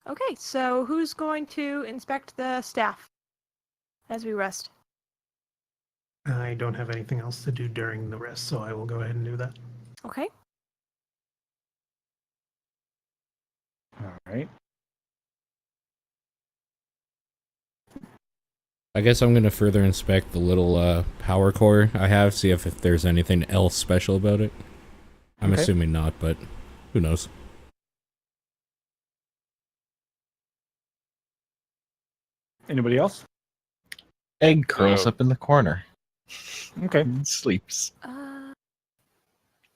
Okay, so who's going to inspect the staff as we rest? I don't have anything else to do during the rest, so I will go ahead and do that. Okay. All right. I guess I'm going to further inspect the little power core I have, see if there's anything else special about it. I'm Okay. assuming not, but who knows? Anybody else? Egg curls No. up in the corner Okay. and sleeps. Oh,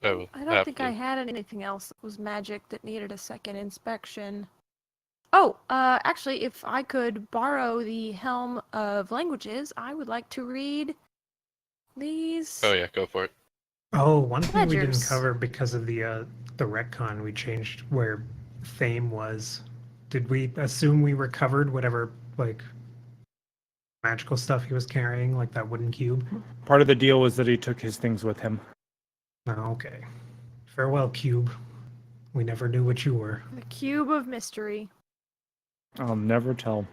I don't think I had anything else that was magic that needed a second inspection. Oh, actually, if I could borrow the Helm of Languages, I would like to read these. Oh yeah, go for it. Oh, one thing we didn't Ledgers. cover because of the retcon, we changed where fame was. Did we assume we recovered whatever like magical stuff he was carrying, like that wooden cube? Part of the deal was that he took his things with him. Oh, okay. Farewell, cube. We never knew what you were. The Cube of Mystery. I'll never tell.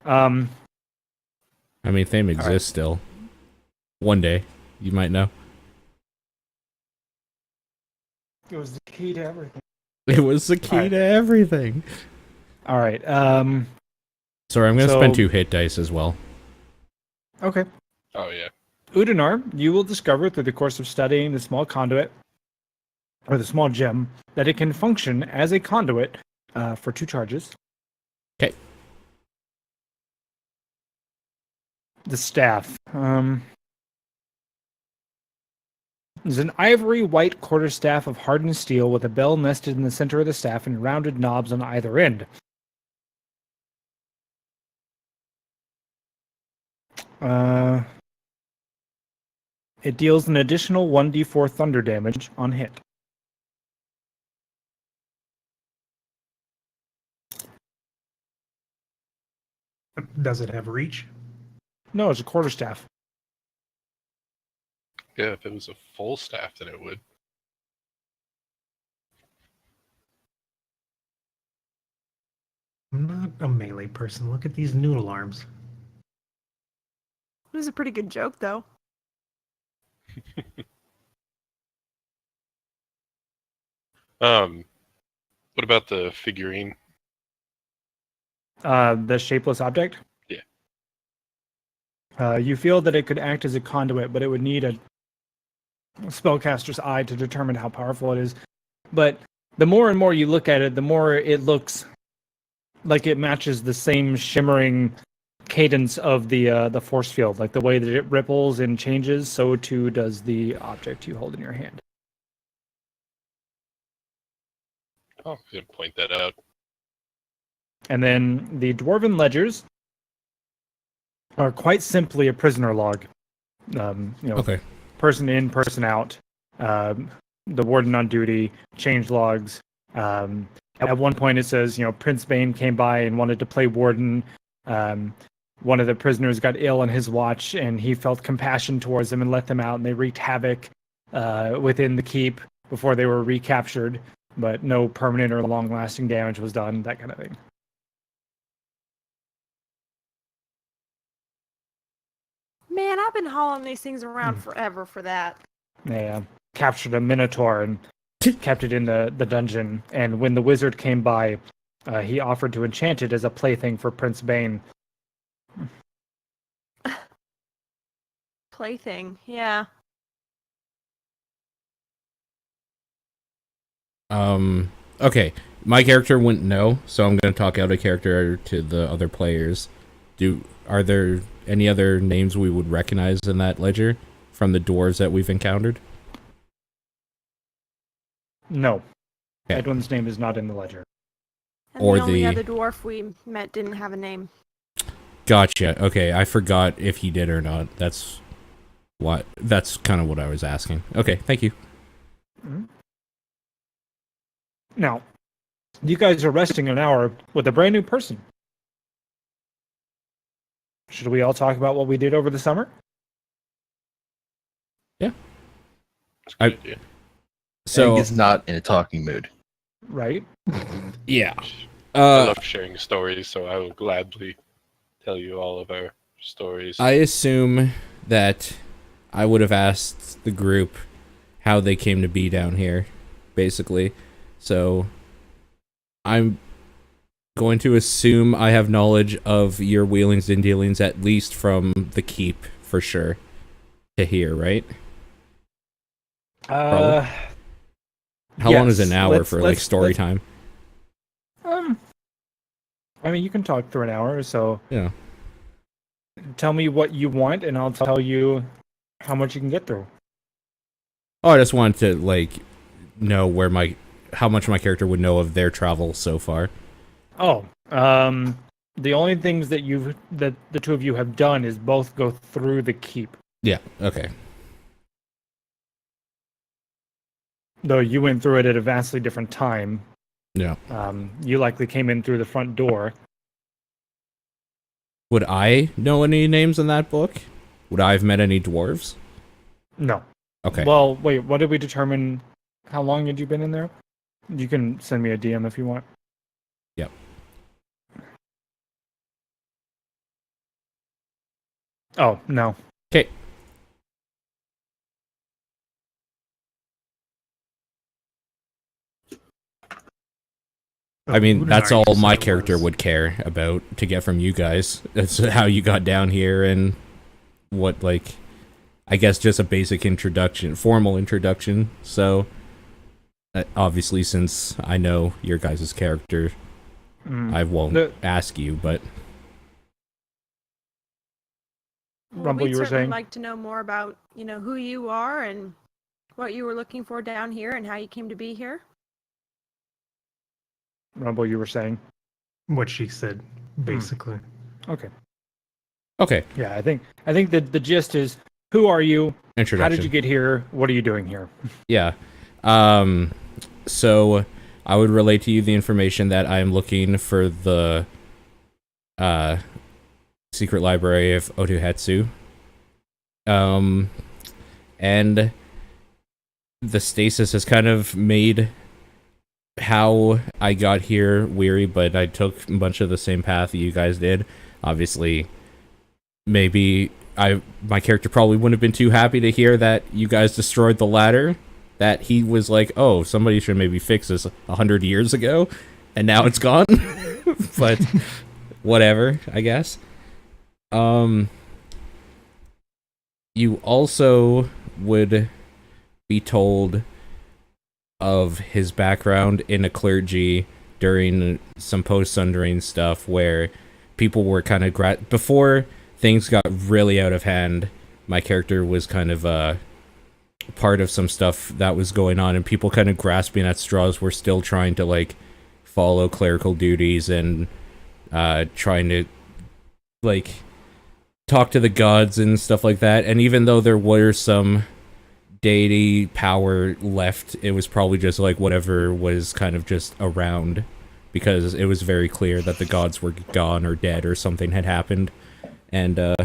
I mean, fame right. exists still. One day, you might know. It was the key to everything. It was the key Alright. to everything. All right. Sorry, I'm going to So- spend 2 hit dice as well. Okay. Oh yeah. Udinar, you will discover through the course of studying the small conduit, or the small gem, that it can function as a conduit for 2 charges. Okay. The staff. Is an ivory white quarterstaff of hardened steel with a bell nested in the center of the staff and rounded knobs on either end. It deals an additional 1d4 thunder damage on hit. Does it have reach? No, it's a quarterstaff. Yeah, if it was a full staff, then it would. I'm not a melee person. Look at these noodle arms. It was a pretty good joke, though. What about the figurine? The shapeless object? Yeah. You feel that it could act as a conduit, but it would need a spellcaster's eye to determine how powerful it is. But the more and more you look at it, the more it looks like it matches the same shimmering cadence of the force field. Like the way that it ripples and changes, so too does the object you hold in your hand. Oh, I didn't point that out. And then the Dwarven Ledgers are quite simply a prisoner log. Okay. Person in, person out. The warden on duty, change logs. At one point it says, Prince Bane came by and wanted to play warden. One of the prisoners got ill on his watch, and he felt compassion towards them and let them out, and they wreaked havoc within the keep before they were recaptured, but no permanent or long-lasting damage was done, that kind of thing. Man, I've been hauling these things around forever for that. They captured a minotaur and kept it in the dungeon, and when the wizard came by, he offered to enchant it as a plaything for Prince Bane. Plaything, yeah. Okay. My character wouldn't know, so I'm going to talk out of character to the other players. Are there any other names we would recognize in that ledger from the dwarves that we've encountered? No. Okay. Edwin's name is not in the ledger. And Or the only the- other dwarf we met didn't have a name. Gotcha. Okay, I forgot if he did or not. That's kind of what I was asking. Okay, thank you. Mm-hmm. Now, you guys are resting an hour with a brand new person. Should we all talk about what we did over the summer? That's a good idea. So Egg is not in a talking mood. Right? yeah. I love sharing stories, so I will gladly tell you all of our stories. I assume that I would have asked the group how they came to be down here, basically. So I'm going to assume I have knowledge of your wheelings and dealings, at least from the keep, for sure. To here, right? How long is an hour for like story time? I mean, you can talk for an hour or so. Yeah. Tell me what you want, and I'll tell you how much you can get through. Oh, I just wanted to like know how much my character would know of their travel so far. Oh, the only things that the two of you have done is both go through the keep. Yeah. Okay. Though you went through it at a vastly different time. Yeah. You likely came in through the front door. Would I know any names in that book? Would I have met any dwarves? No. Okay. Well, wait, what did we determine? How long had you been in there? You can send me a DM if you want. Yep. Oh, no. Okay. I mean, that's all my character would care about to get from you guys. That's how you got down here and what, like, I guess just a basic introduction, formal introduction. So, obviously, since I know your guys' character, I won't ask you, but... Rumble, we'd you were certainly saying? like to know more about, who you are and what you were looking for down here and how you came to be here. Rumble, you were saying? What she said, basically. Okay. Okay. Yeah, I think that the gist is, who are you? Introduction. How did you get here? What are you doing here? Yeah. So I would relate to you the information that I'm looking for the secret library of Otuhetsu. And the stasis has kind of made how I got here weary, but I took a bunch of the same path that you guys did. Obviously, maybe my character probably wouldn't have been too happy to hear that you guys destroyed the ladder, that he was like, oh, somebody should maybe fix this 100 years ago, and now it's gone. But whatever, I guess. You also would be told of his background in a clergy during some post-sundering stuff where people were kind of before things got really out of hand. My character was kind of part of some stuff that was going on, and people kind of grasping at straws were still trying to like follow clerical duties and trying to like talk to the gods and stuff like that. And even though there were some deity power left, it was probably just like whatever was kind of just around, because it was very clear that the gods were gone or dead or something had happened. And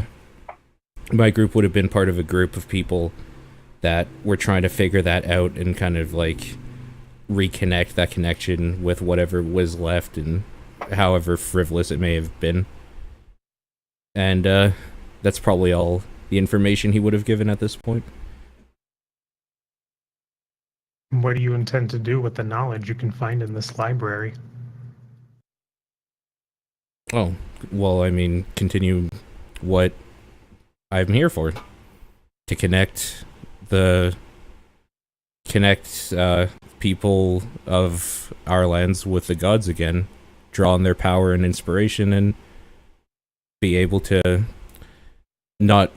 my group would have been part of a group of people that were trying to figure that out and kind of like reconnect that connection with whatever was left, and however frivolous it may have been. And that's probably all the information he would have given at this point. What do you intend to do with the knowledge you can find in this library? Oh, well, I mean, continue what I'm here for. To connect people of our lands with the gods again, draw on their power and inspiration, and be able to like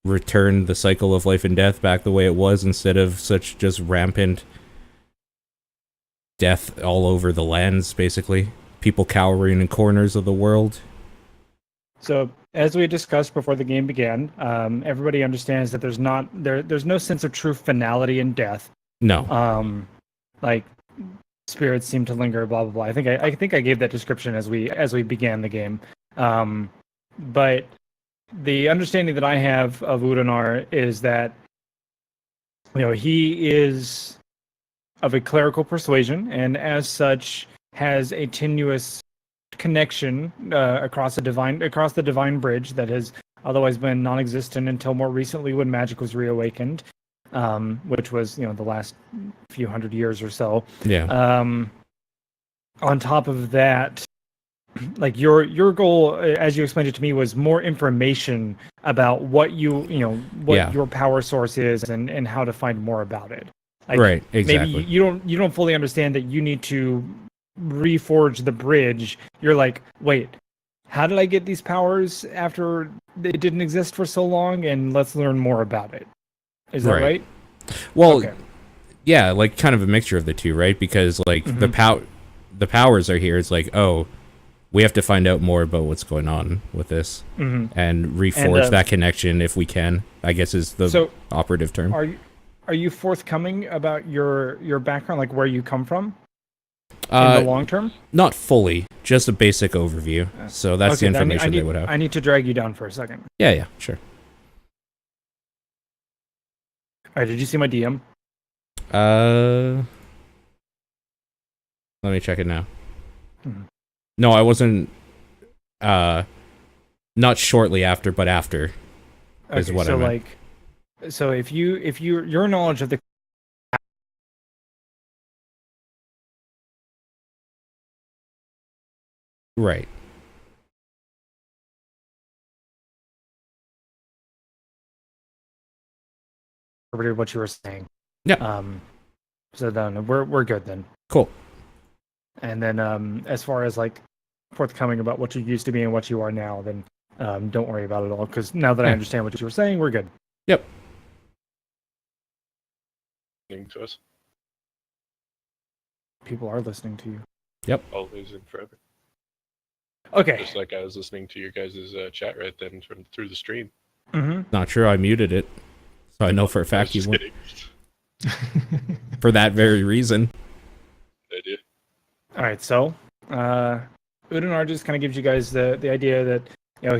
return the cycle of life and death back the way it was, instead of such just rampant death all over the lands, basically. People cowering in corners of the world. So, as we discussed before the game began, everybody understands that there's no sense of true finality in death. No. Like spirits seem to linger, blah blah blah. I think I gave that description as we began the game. But the understanding that I have of Udanar is that he is a clerical persuasion, and as such has a tenuous connection across the divine bridge that has otherwise been non-existent until more recently when magic was reawakened, which was the last few hundred years or so. Yeah. On top of that, like your goal, as you explained it to me, was more information about what your power source is and how to find more about it. Like, right. Exactly. Maybe you don't fully understand that you need to reforge the bridge. You're like, wait, how did I get these powers after it didn't exist for so long? And let's learn more about it. Is that right? Well, okay. Yeah, like kind of a mixture of the two, right? Because like the powers are here. It's like, oh, we have to find out more about what's going on with this and reforge that connection if we can, I guess is the operative term. Are you forthcoming about your background, like where you come from in the long term? Not fully, just a basic overview. So that's the information they would have. I need to drag you down for a second. Yeah, sure. All right, did you see my DM? Let me check it now. No, I wasn't. Not shortly after, but after is what I meant. So if your knowledge of the right. What you were saying. Yeah. So then we're good then. Cool. And then as far as like forthcoming about what you used to be and what you are now, then don't worry about it all, because now that I understand what you were saying, we're good. Yep. To us. People are listening to you. Yep. Always and forever. Okay. Just like I was listening to your guys' chat right then through the stream. Not sure I muted it, so I know for a fact you won't. For that very reason. I do. All right, so Udinar just kind of gives you guys the idea that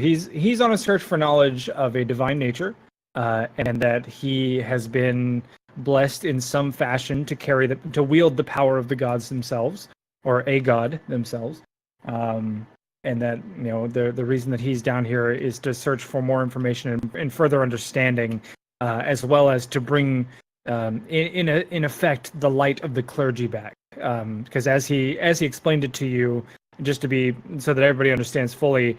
he's on a search for knowledge of a divine nature, and that he has been blessed in some fashion to wield the power of the gods themselves, or a god themselves, and that the reason that he's down here is to search for more information and further understanding, as well as to bring in effect the light of the clergy back, because as he explained it to you, just to be so that everybody understands fully,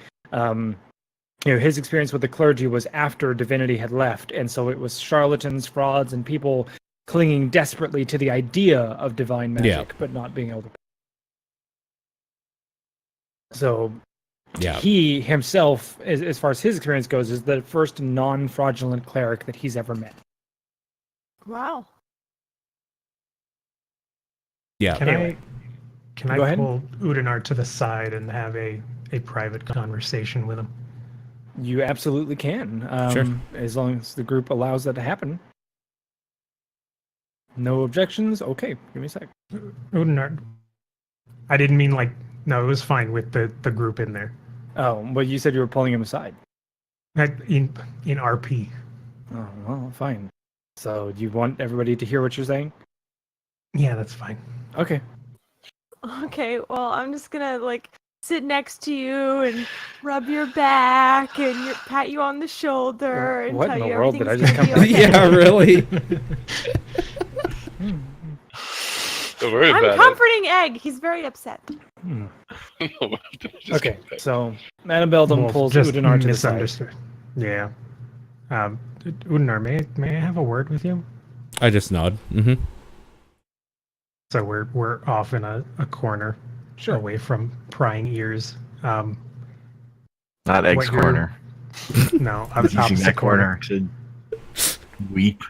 his experience with the clergy was after divinity had left, and so it was charlatans, frauds, and people clinging desperately to the idea of divine magic, but not being able to. So he himself, as far as his experience goes, is the first non-fraudulent cleric that he's ever met. Wow. Yeah. Can I pull Udinar to the side and have a private conversation with him? You absolutely can. Sure. As long as the group allows that to happen. No objections? Okay, give me a sec. Udinar, I didn't mean no, it was fine with the group in there. Oh, but you said you were pulling him aside. In RP. Oh, well, fine. So do you want everybody to hear what you're saying? Yeah, that's fine. Okay. Okay, well, I'm just gonna sit next to you and rub your back and pat you on the shoulder and what tell in the you world did I everything's just gonna be okay. Yeah, really. Don't worry I'm about comforting Egg. He's very upset. it. Okay, so Madame Beldam pulls Udinar to the side. Yeah. Udinar, may I have a word with you? I just nod. So we're off in a corner, away from prying ears. Not Egg's corner. No, I was using opposite that corner to weep.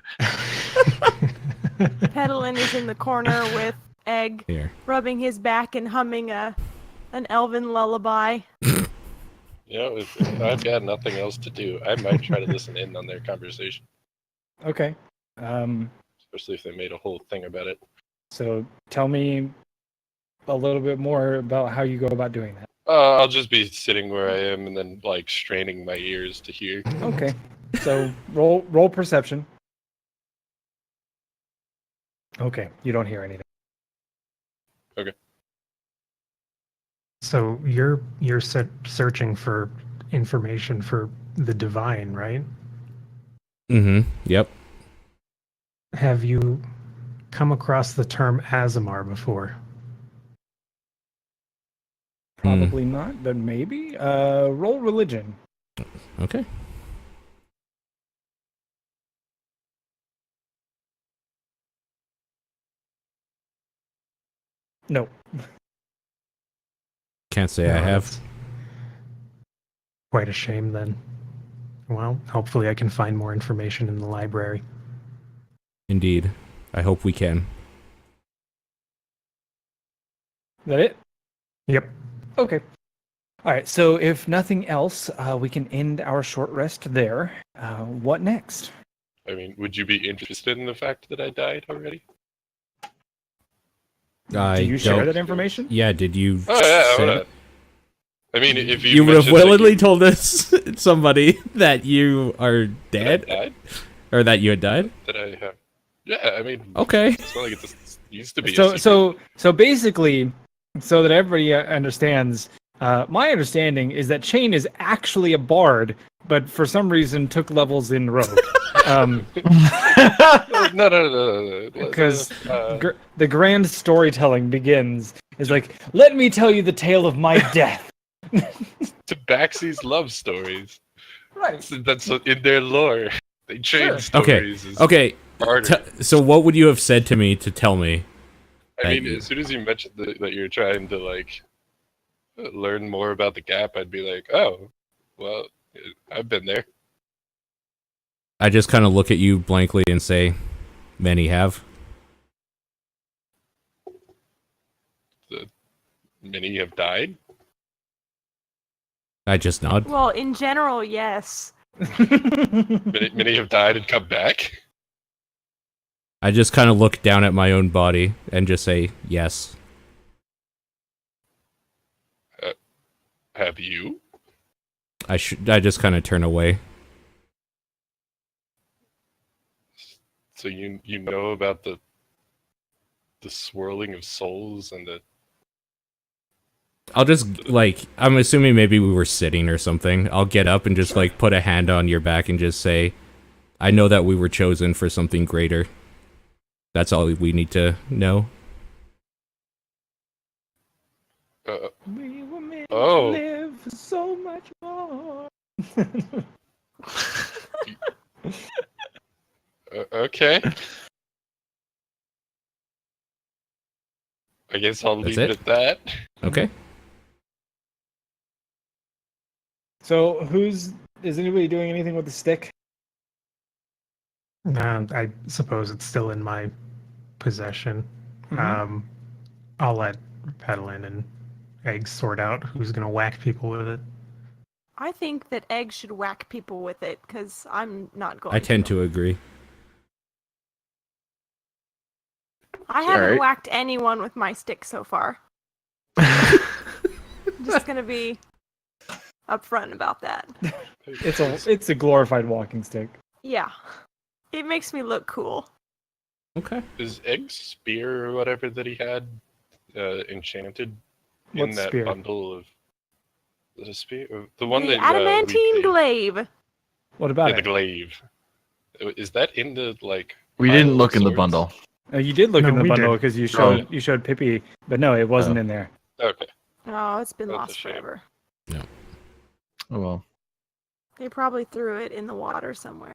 Pedalin is in the corner with Egg, rubbing his back and humming an elven lullaby. If I've got nothing else to do, I might try to listen in on their conversation. Okay. Especially if they made a whole thing about it. So tell me a little bit more about how you go about doing that. I'll just be sitting where I am and then straining my ears to hear. Okay. So roll perception. Okay, you don't hear anything. So you're searching for information for the divine, right? Mm-hmm. Yep. Have you come across the term Azamar before? Probably not, but maybe. Roll religion. Okay. No. Can't say I No, have. that's quite a shame then. Well, hopefully I can find more information in the library. Indeed. I hope we can. Is that it? Yep. Okay. All right. So if nothing else, we can end our short rest there. What next? I mean, would you be interested in the fact that I died already? Do you share that information? Yeah, did you Oh yeah, I say would. I mean, if you would have mentioned that willingly you- told us somebody that you are that I dead died, or that you had died? that I have. Yeah, I mean, Okay. it's not like it just used to be. So a secret. so basically, so that everybody understands, my understanding is that Chain is actually a bard, but for some reason took levels in Rogue. No. Because Uh, the grand storytelling begins is like, let me tell you the tale of my death. Tabaxi's love stories. Right. That's in their lore. They change Sure. Okay. stories. as Okay. harder. So what would you have said to me to tell me? I mean, Thank you. as soon as you mentioned that you're trying to like learn more about the gap, I'd be like, oh, well, I've been there. I just kind of look at you blankly and say, many have. Many have died. I just nod. Well, in general, yes. Many have died and come back. I just kind of look down at my own body and just say, yes. Have you? I just kind of turn away. So you know about the swirling of souls and the. I'll just, like, I'm assuming maybe we were sitting or something. I'll get up and just, like, put a hand on your back and just say, I know that we were chosen for something greater. That's all we need to know. We were meant Oh. to live for so much more. Okay. I guess I'll That's leave it it? at that. Okay. So is anybody doing anything with the stick? I suppose it's still in my possession. Mhm. I'll let Petalin and Eggs sort out who's going to whack people with it. I think that Egg should whack people with it, because I'm not going I tend to agree. I haven't Alright. whacked anyone with my stick so far. Just gonna be upfront about that. It's a glorified walking stick. Yeah. It makes me look cool. Okay. Is Egg's spear or whatever that he had enchanted in What that spear? bundle of the spear? The one The that adamantine glaive. What about yeah, the it? glaive. Is that in the like? We pile didn't of look in the swords? bundle. You did look No, in the we bundle did. because you Oh. showed Pippi, but no, it wasn't Oh. in there. Okay. Oh, it's been That's a lost shame. forever. Oh well. They probably threw it in the water somewhere.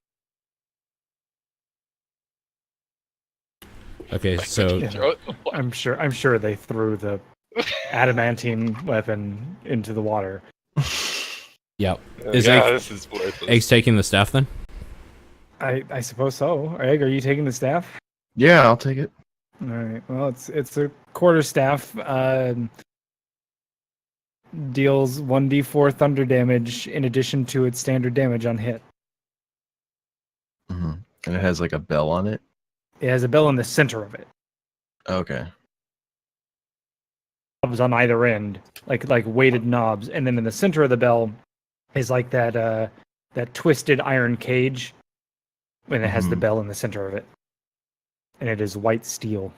Okay, Like, so we can throw it in the water. I'm sure they threw the adamantine weapon into the water. yeah. Is yeah, Egg- this is worthless. Egg's taking the staff then? I suppose so. Egg, are you taking the staff? Yeah, I'll take it. All right. Well, it's a quarter staff. Deals 1d4 thunder damage in addition to its standard damage on hit. Hmm. And it has like a bell on it. It has a bell in the center of it. Okay. Knobs on either end, like weighted knobs, and then in the center of the bell is like that twisted iron cage, and it has the Mhm. bell in the center of it. and it is white steel.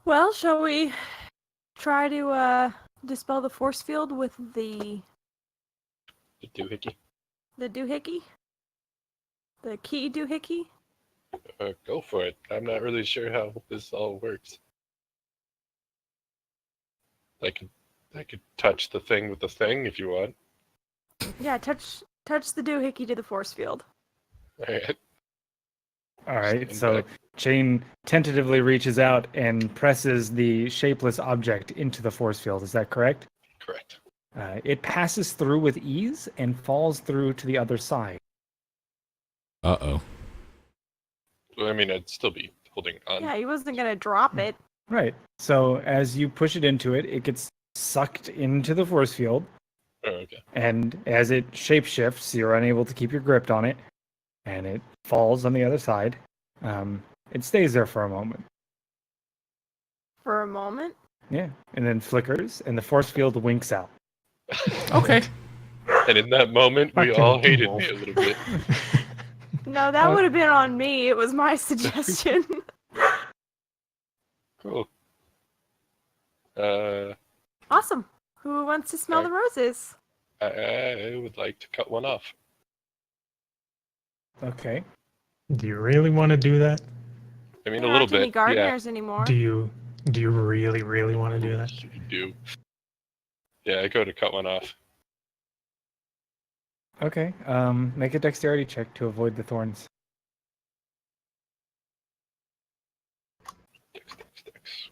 Well, shall we try to dispel the force field with the Doohickey. doohickey? The key doohickey? Go for it. I'm not really sure how this all works. I could touch the thing with the thing if you want. Yeah, touch the doohickey to the force field. Alright. All right, Stand so back. Jane tentatively reaches out and presses the shapeless object into the force field. Is that correct? Correct. It passes through with ease and falls through to the other side. Uh-oh. Well, I mean, I'd still be holding on. Yeah, he wasn't gonna drop it. Right. So as you push it into it, it gets sucked into the force field, Oh, okay. and as it shapeshifts, you're unable to keep your grip on it, and it falls on the other side. It stays there for a moment. For a moment. Yeah, and then flickers, and the force field winks out. Okay. And in that moment, we Fucking all hated wolf. me a little bit. No, that would have been on me. It was my suggestion. Cool. Awesome. Who wants to smell the roses? I would like to cut one off. Okay. Do you really want to do that? I mean, There a little aren't any bit. gardeners anymore. Do you really want to do that? You do. Yeah, I go to cut one off. Okay. Make a dexterity check to avoid the thorns. Dex.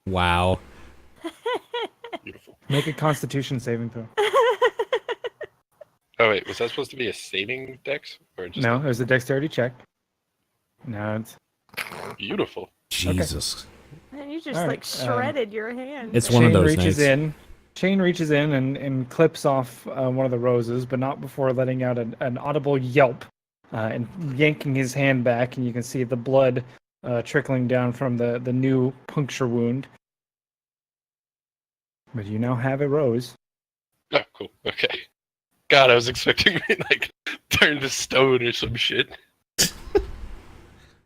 Wow. Beautiful. Make a Constitution saving throw. Oh wait, was that supposed to be a saving dex or just No, there's a dexterity check. No, it's beautiful? Jesus. Man, you just All like right, shredded your hand. It's one of Shane those reaches nights. in. Shane reaches in and clips off one of the roses, but not before letting out an audible yelp and yanking his hand back, and you can see the blood trickling down from the new puncture wound. But you now have a rose. Oh, cool. Okay. God, I was expecting me like turn to stone or some shit.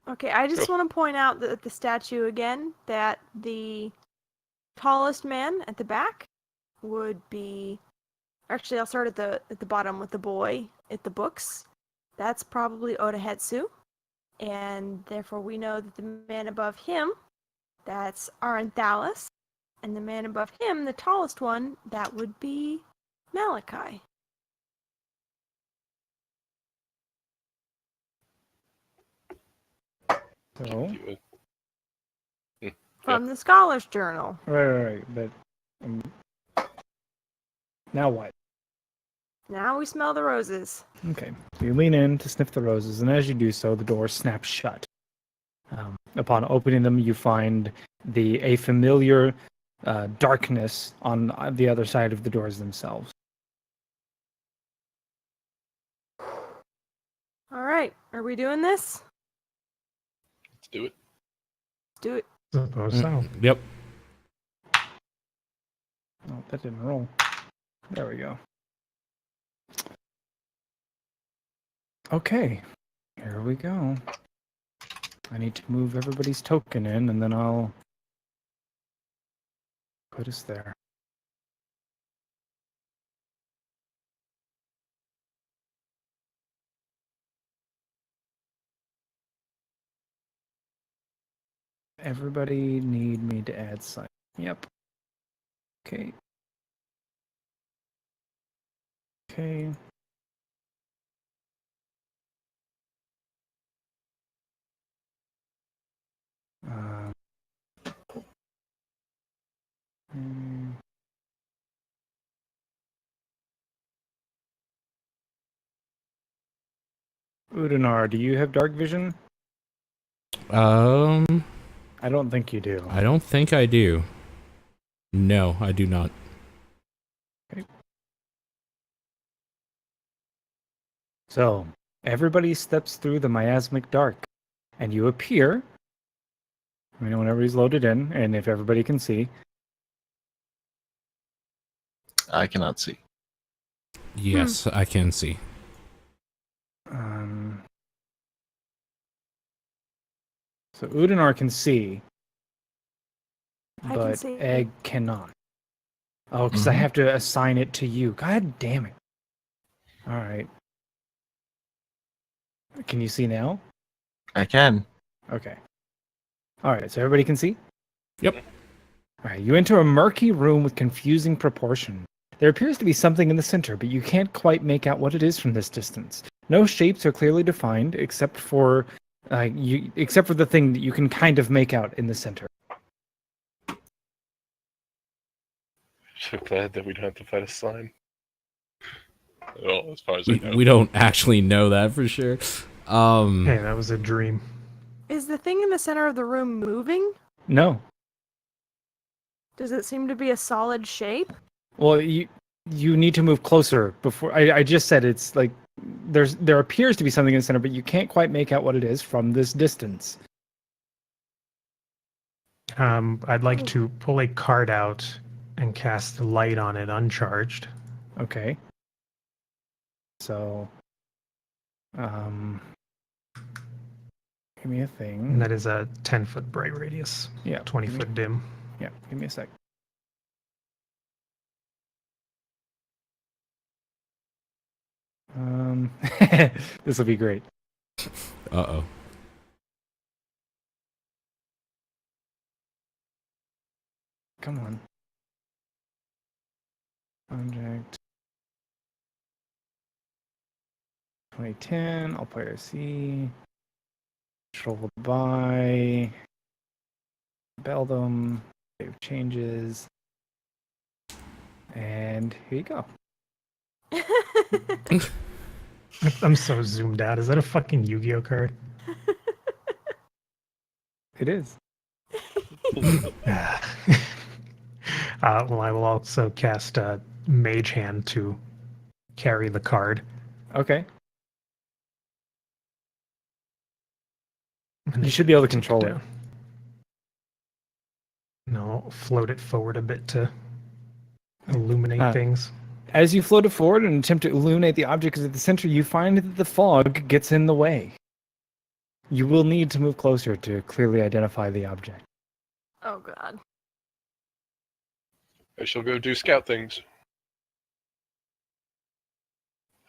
Okay, I just Cool. want to point out that the statue again, that the tallest man at the back would be. Actually, I'll start at the bottom with the boy at the books. That's probably Odahetsu, and therefore we know that the man above him, that's Aranthalis, and the man above him, the tallest one, that would be Malachi. So From the Scholar's Journal. right. But now what? Now we smell the roses. Okay. You lean in to sniff the roses, and as you do so, the door snaps shut. Upon opening them, you find a familiar darkness on the other side of the doors themselves. All right, are we doing this? Let's do it. Let's do it. Suppose so. Yep. Oh, that didn't roll. There we go. Okay, here we go. I need to move everybody's token in, and then I'll put us there. Everybody need me to add sign. Yep. Okay. Okay. Hmm. Udinar, do you have dark vision? I I don't think you do. don't think I do. No, I do not. So, everybody steps through the miasmic dark, and you appear, whenever he's loaded in, and if everybody can see, I cannot see. Yes, I can see. So Udinar can see, I can but see. Egg cannot. Oh, because I have to assign it to you. God damn it. All right. Can you see now? I can. Okay. All right, so everybody can see? Yep. All right, you enter a murky room with confusing proportion. There appears to be something in the center, but you can't quite make out what it is from this distance. No shapes are clearly defined, except for the thing that you can kind of make out in the center. So glad that we don't have to fight a slime. At all, as far as I know. We don't actually know that for sure. Hey, that was a dream. Is the thing in the center of the room moving? No. Does it seem to be a solid shape? Well, you need to move closer before. I just said it's like there appears to be something in the center, but you can't quite make out what it is from this distance. I'd like to pull a card out and cast light on it uncharged. Okay. So, give me a thing. And that is a 10-foot bright radius, Yeah. 20-foot dim. Yeah, give me a sec. This will be great. Uh-oh. Come on. Object. 2010, all player C. Control by. Beldum. Save changes. And here you go. I'm so zoomed out. Is that a fucking Yu-Gi-Oh card? It is. Well, I will also cast Mage Hand to carry the card. Okay. You should be able to control it. No, float it forward a bit to illuminate things. As you float it forward and attempt to illuminate the object at the center, you find that the fog gets in the way. You will need to move closer to clearly identify the object. Oh god. I shall go do scout things.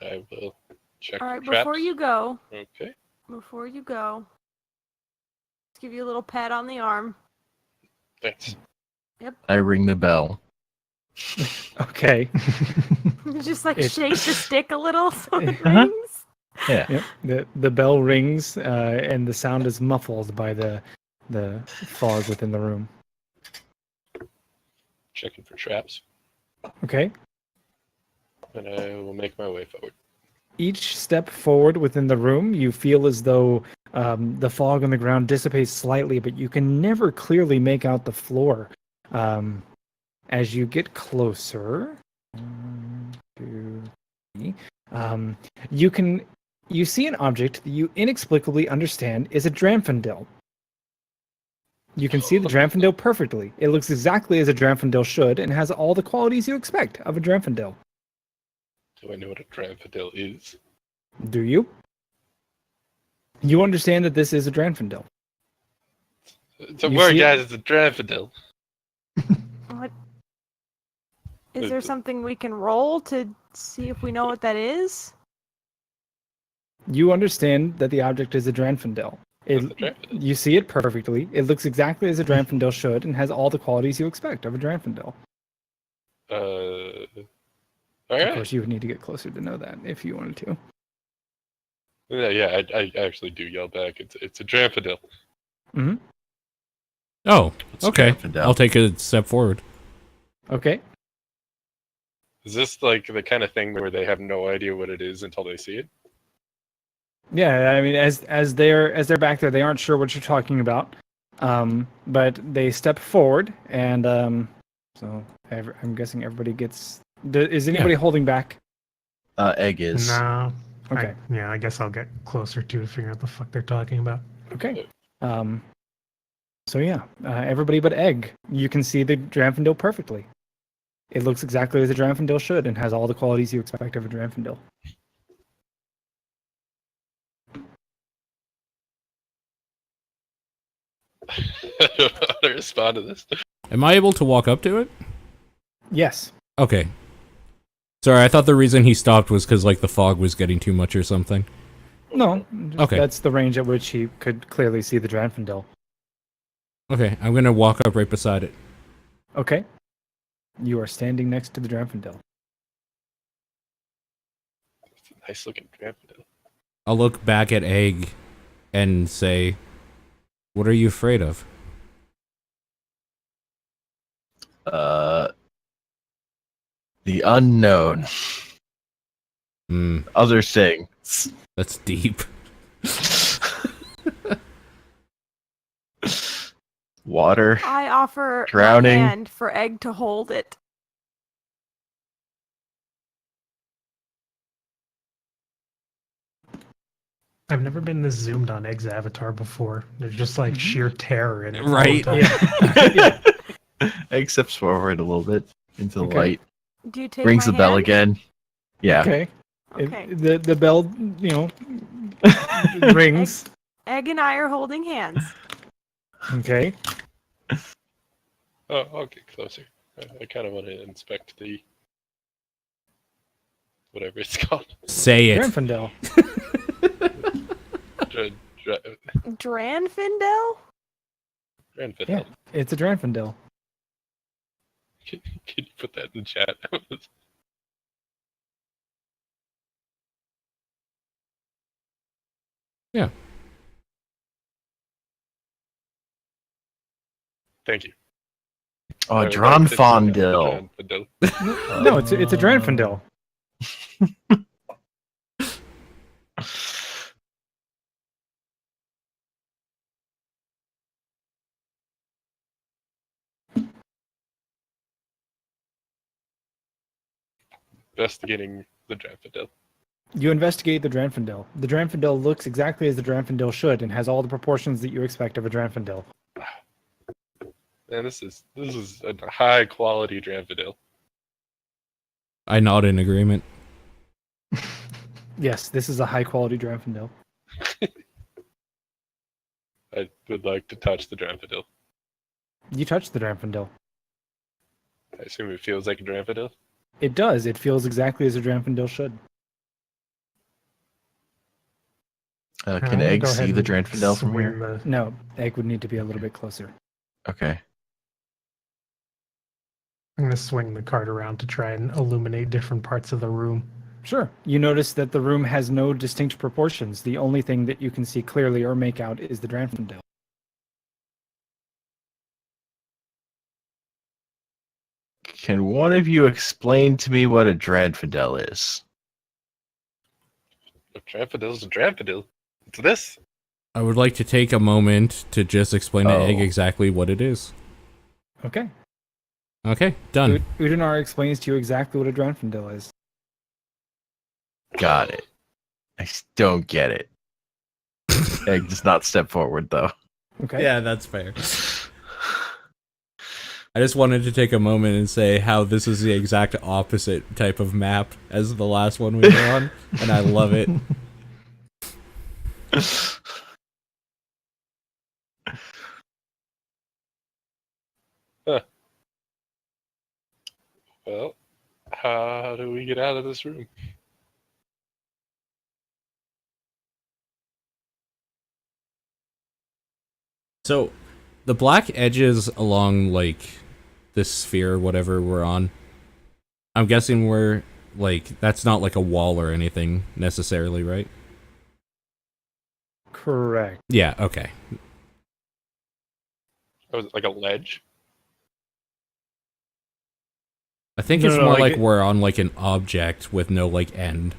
I will check All right, for traps. before you go, Okay. let's give you a little pat on the arm. Thanks. I ring the bell. Okay. Just like It- shake the stick a little so it Uh-huh. rings. Yeah. Yep. The bell rings, and the sound is muffled by the fog within the room. Checking for traps. Okay. And I will make my way forward. Each step forward within the room, you feel as though the fog on the ground dissipates slightly, but you can never clearly make out the floor. As you get closer, 1, 2, 3, you see an object that you inexplicably understand is a Dranfodil. You can see the Dranfodil perfectly. It looks exactly as a Dranfodil should and has all the qualities you expect of a Dranfodil. Do I know what a Dranfodil is? Do you? You understand that this is a Dranfodil. It's a You word, see it? guys. It's a Dranfodil. What? Is there something we can roll to see if we know what that is? You understand that the object is a Dranfodil. What's a Dranfodil? You see it perfectly. It looks exactly as a Dranfodil should and has all the qualities you expect of a Dranfodil. All Of right. course, you would need to get closer to know that if you wanted to. Yeah, I actually do yell back. It's a Dranfodil. Mm-hmm. Oh, It's a okay. Dranfodil. I'll take a step forward. Okay. Is this like the kind of thing where they have no idea what it is until they see it? Yeah, I mean, as they're back there, they aren't sure what you're talking about. But they step forward, and so I'm guessing everybody gets. Is anybody holding back? Egg is. No. Okay. I guess I'll get closer to figure out what the fuck they're talking about. Okay. So yeah, everybody but Egg, you can see the Dranfodil perfectly. It looks exactly as a Dranfodil should and has all the qualities you expect of a Dranfodil. I don't know how to respond to this. Am I able to walk up to it? Yes. Okay. Sorry, I thought the reason he stopped was because like the fog was getting too much or something. No. Okay. That's the range at which he could clearly see the Dranfodil. Okay, I'm gonna walk up right beside it. Okay. You are standing next to the Dranfodil. It's a nice looking Dranfodil. I'll look back at Egg and say, "What are you afraid of?" The unknown. Hmm, Other things. that's deep. Water. I offer Drowning. my hand for Egg to hold it. I've never been this zoomed on Egg's avatar before. There's just like sheer terror in it. all the Right. time. Egg steps forward a little bit into the Okay. light. Do you take Rings my the bell hand? again. Yeah. Okay. Okay. The bell, rings. Egg and I are holding hands. Okay. Oh, I'll get closer. I kind of want to inspect the whatever it's called. Say it. Dranfodil. Dranfindel? Dranfodil. Yeah, it's a Dranfodil. Can you put that in chat? Yeah. Thank you. Oh, I would like to Dranfodil. Dranfodil. No, it's a Dranfodil. Investigating the Dranfodil. You investigate the Dranfodil. The Dranfodil looks exactly as the Dranfodil should and has all the proportions that you expect of a Dranfodil. Man, this is a high quality Dranfodil. I nod in agreement. Yes, this is a high quality Dranfodil. I would like to touch the Dranfodil. You touch the Dranfodil. I assume it feels like a Dranfodil. It does. It feels exactly as a Dranfodil should. Can I'm gonna Egg go ahead see the and Dranfodil from swing here? the- No, Egg would need to be a little bit closer. Okay. I'm gonna swing the card around to try and illuminate different parts of the room. Sure. You notice that the room has no distinct proportions. The only thing that you can see clearly or make out is the Dranfodil. Can one of you explain to me what a Dranfodil is? A Dranfodil's a Dranfodil. It's this. I would like to take a moment to just explain to Egg Oh. exactly what it is. Okay. Okay, done. Udinar explains to you exactly what a Dranfodil is. Got it. I don't get it. Egg does not step forward, though. Okay. Yeah, that's fair. I just wanted to take a moment and say how this is the exact opposite type of map as the last one we were on, and I love it. Well, how do we get out of this room? So, the black edges along, like, this sphere, whatever we're on, I'm guessing we're, like, that's not like a wall or anything necessarily, right? Correct. Yeah, okay. Oh, is it like a ledge? I think No, it's no, more like like it- we're on, like, an object with no, like, end.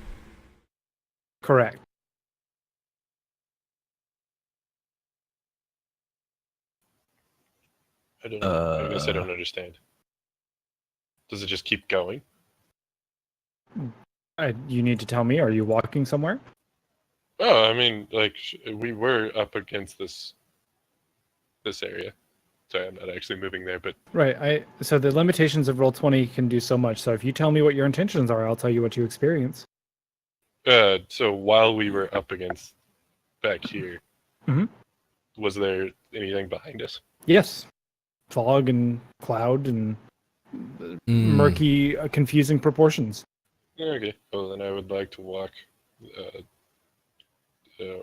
Correct. I guess I don't understand. Does it just keep going? You need to tell me, are you walking somewhere? Oh, I mean, like we were up against this area. Sorry, I'm not actually moving there, but Right. So the limitations of Roll20 can do so much. So if you tell me what your intentions are, I'll tell you what you experience. so while we were up against back here, Mhm. was there anything behind us? Yes. Fog and cloud and Mm. murky, confusing proportions. Okay. Well, then I would like to walk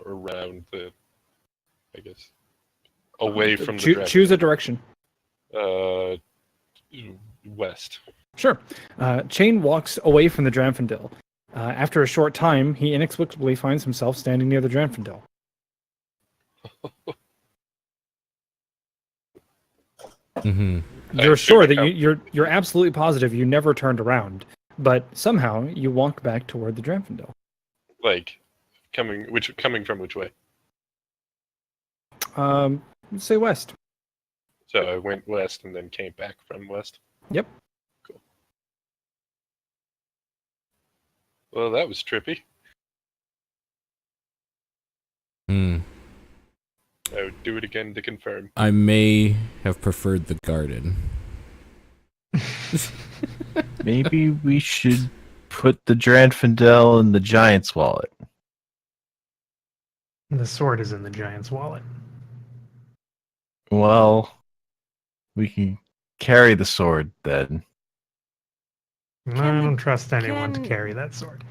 around the, I guess, away from the Choose a direction. west. Sure. Chain walks away from the Dranfodil. After a short time, he inexplicably finds himself standing near the Dranfodil. Mm-hmm. You're I sure assume that you're absolutely positive you never turned around, but somehow you walk back toward the Dranfodil. Like coming from which way? Say west. So I went west and then came back from west. Yep. Cool. Well, that was trippy. Hmm. I would do it again to confirm. I may have preferred the garden. Maybe we should put the Dranfodil in the giant's wallet. The sword is in the giant's wallet. Well, we can carry the sword then. I Can don't trust anyone to can- carry that sword.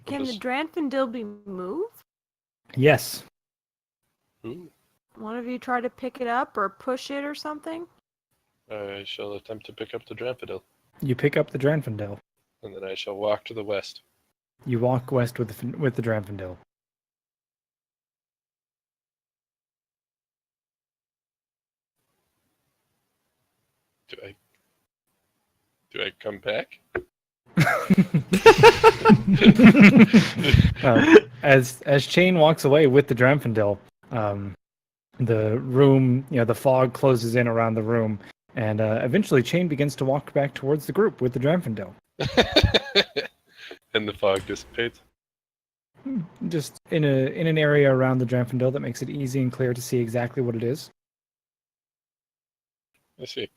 Can the Dranfodil be moved? Yes. Ooh. One of you try to pick it up or push it or something? I shall attempt to pick up the Dranfodil, You pick up the Dranfodil. and then I shall walk to the west. You walk west with the Dranfodil. Do I come back? As Chain walks away with the Dranfodil, the room, the fog closes in around the room, and eventually Chain begins to walk back towards the group with the Dranfodil. And the fog dissipates. Just in an area around the Dranfodil that makes it easy and clear to see exactly what it is. I see.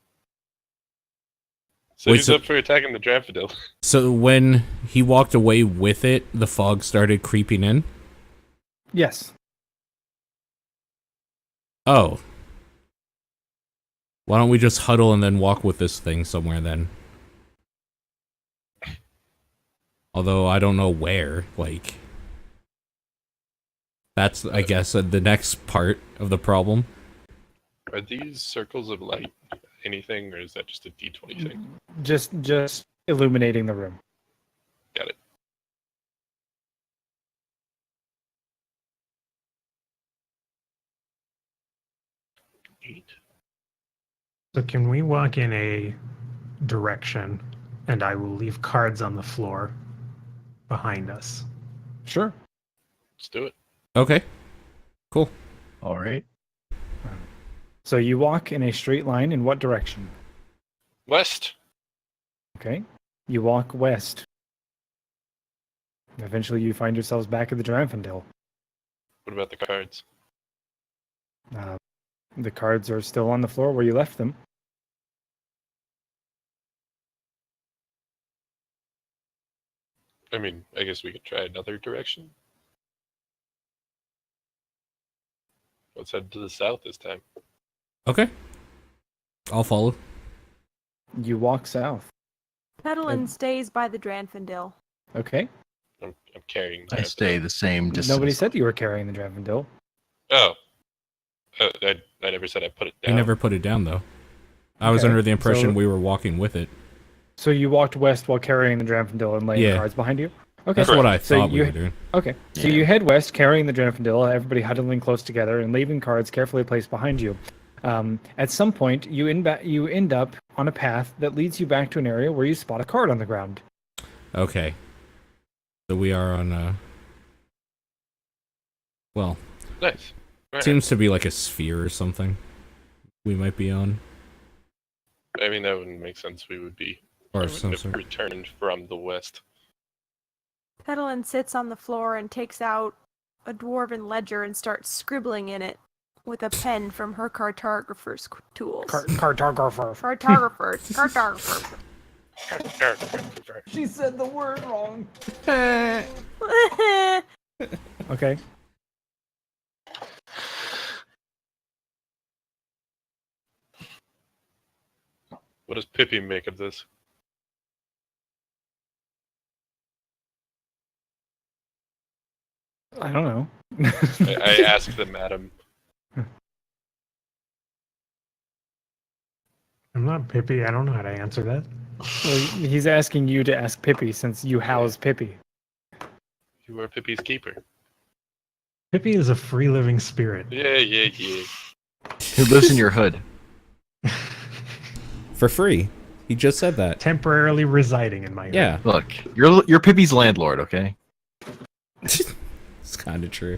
So Wait, he's so- up for attacking the Dranfodil. So when he walked away with it, the fog started creeping in? Yes. Oh. Why don't we just huddle and then walk with this thing somewhere then? Although I don't know where, like... That's, I guess, the next part of the problem. Are these circles of light anything, or is that just a D20 thing? Just illuminating the room. Got it. Eight. So can we walk in a direction, and I will leave cards on the floor behind us? Sure. Let's do it. Okay. Cool. All right. So you walk in a straight line in what direction? West. Okay. You walk west. Eventually you find yourselves back at the Dranfodil. What about the cards? The cards are still on the floor where you left them. I mean, I guess we could try another direction. Let's head to the south this time. Okay. I'll follow. You walk south. Petalin stays by the Dranfodil. Okay. I'm carrying. I that. stay the same distance. Nobody said you were carrying the Dranfodil. Oh. I never said I put it I down. never put it down, though. I was Okay, under the impression so- we were walking with it. So you walked west while carrying the Dranfodil and laying Yeah. cards behind you? Okay. That's Correct. what I So thought we you- were doing. Okay. So Yeah. you head west carrying the Dranfodil, everybody huddling close together and leaving cards carefully placed behind you. At some point, you end up on a path that leads you back to an area where you spot a card on the ground. Okay. So we are on a... Well, Nice. All right. seems to be like a sphere or something we might be on. I mean, that wouldn't make sense. We would be. I Or wouldn't some have sort. returned from the west. Petalin sits on the floor and takes out a Dwarven Ledger and starts scribbling in it. with a pen from her cartographer's tools. Cartographer. Cartographer. She said the word wrong. Okay. What does Pippi make of this? I don't know. I asked the madam. I'm not Pippi. I don't know how to answer that. Well, he's asking you to ask Pippi since you house Pippi. You are Pippi's keeper. Pippi is a free living spirit. Yeah. Who lives in your hood? For free. He just said that. Temporarily residing in my hood. Yeah. Look, you're Pippi's landlord, okay? It's kind of true.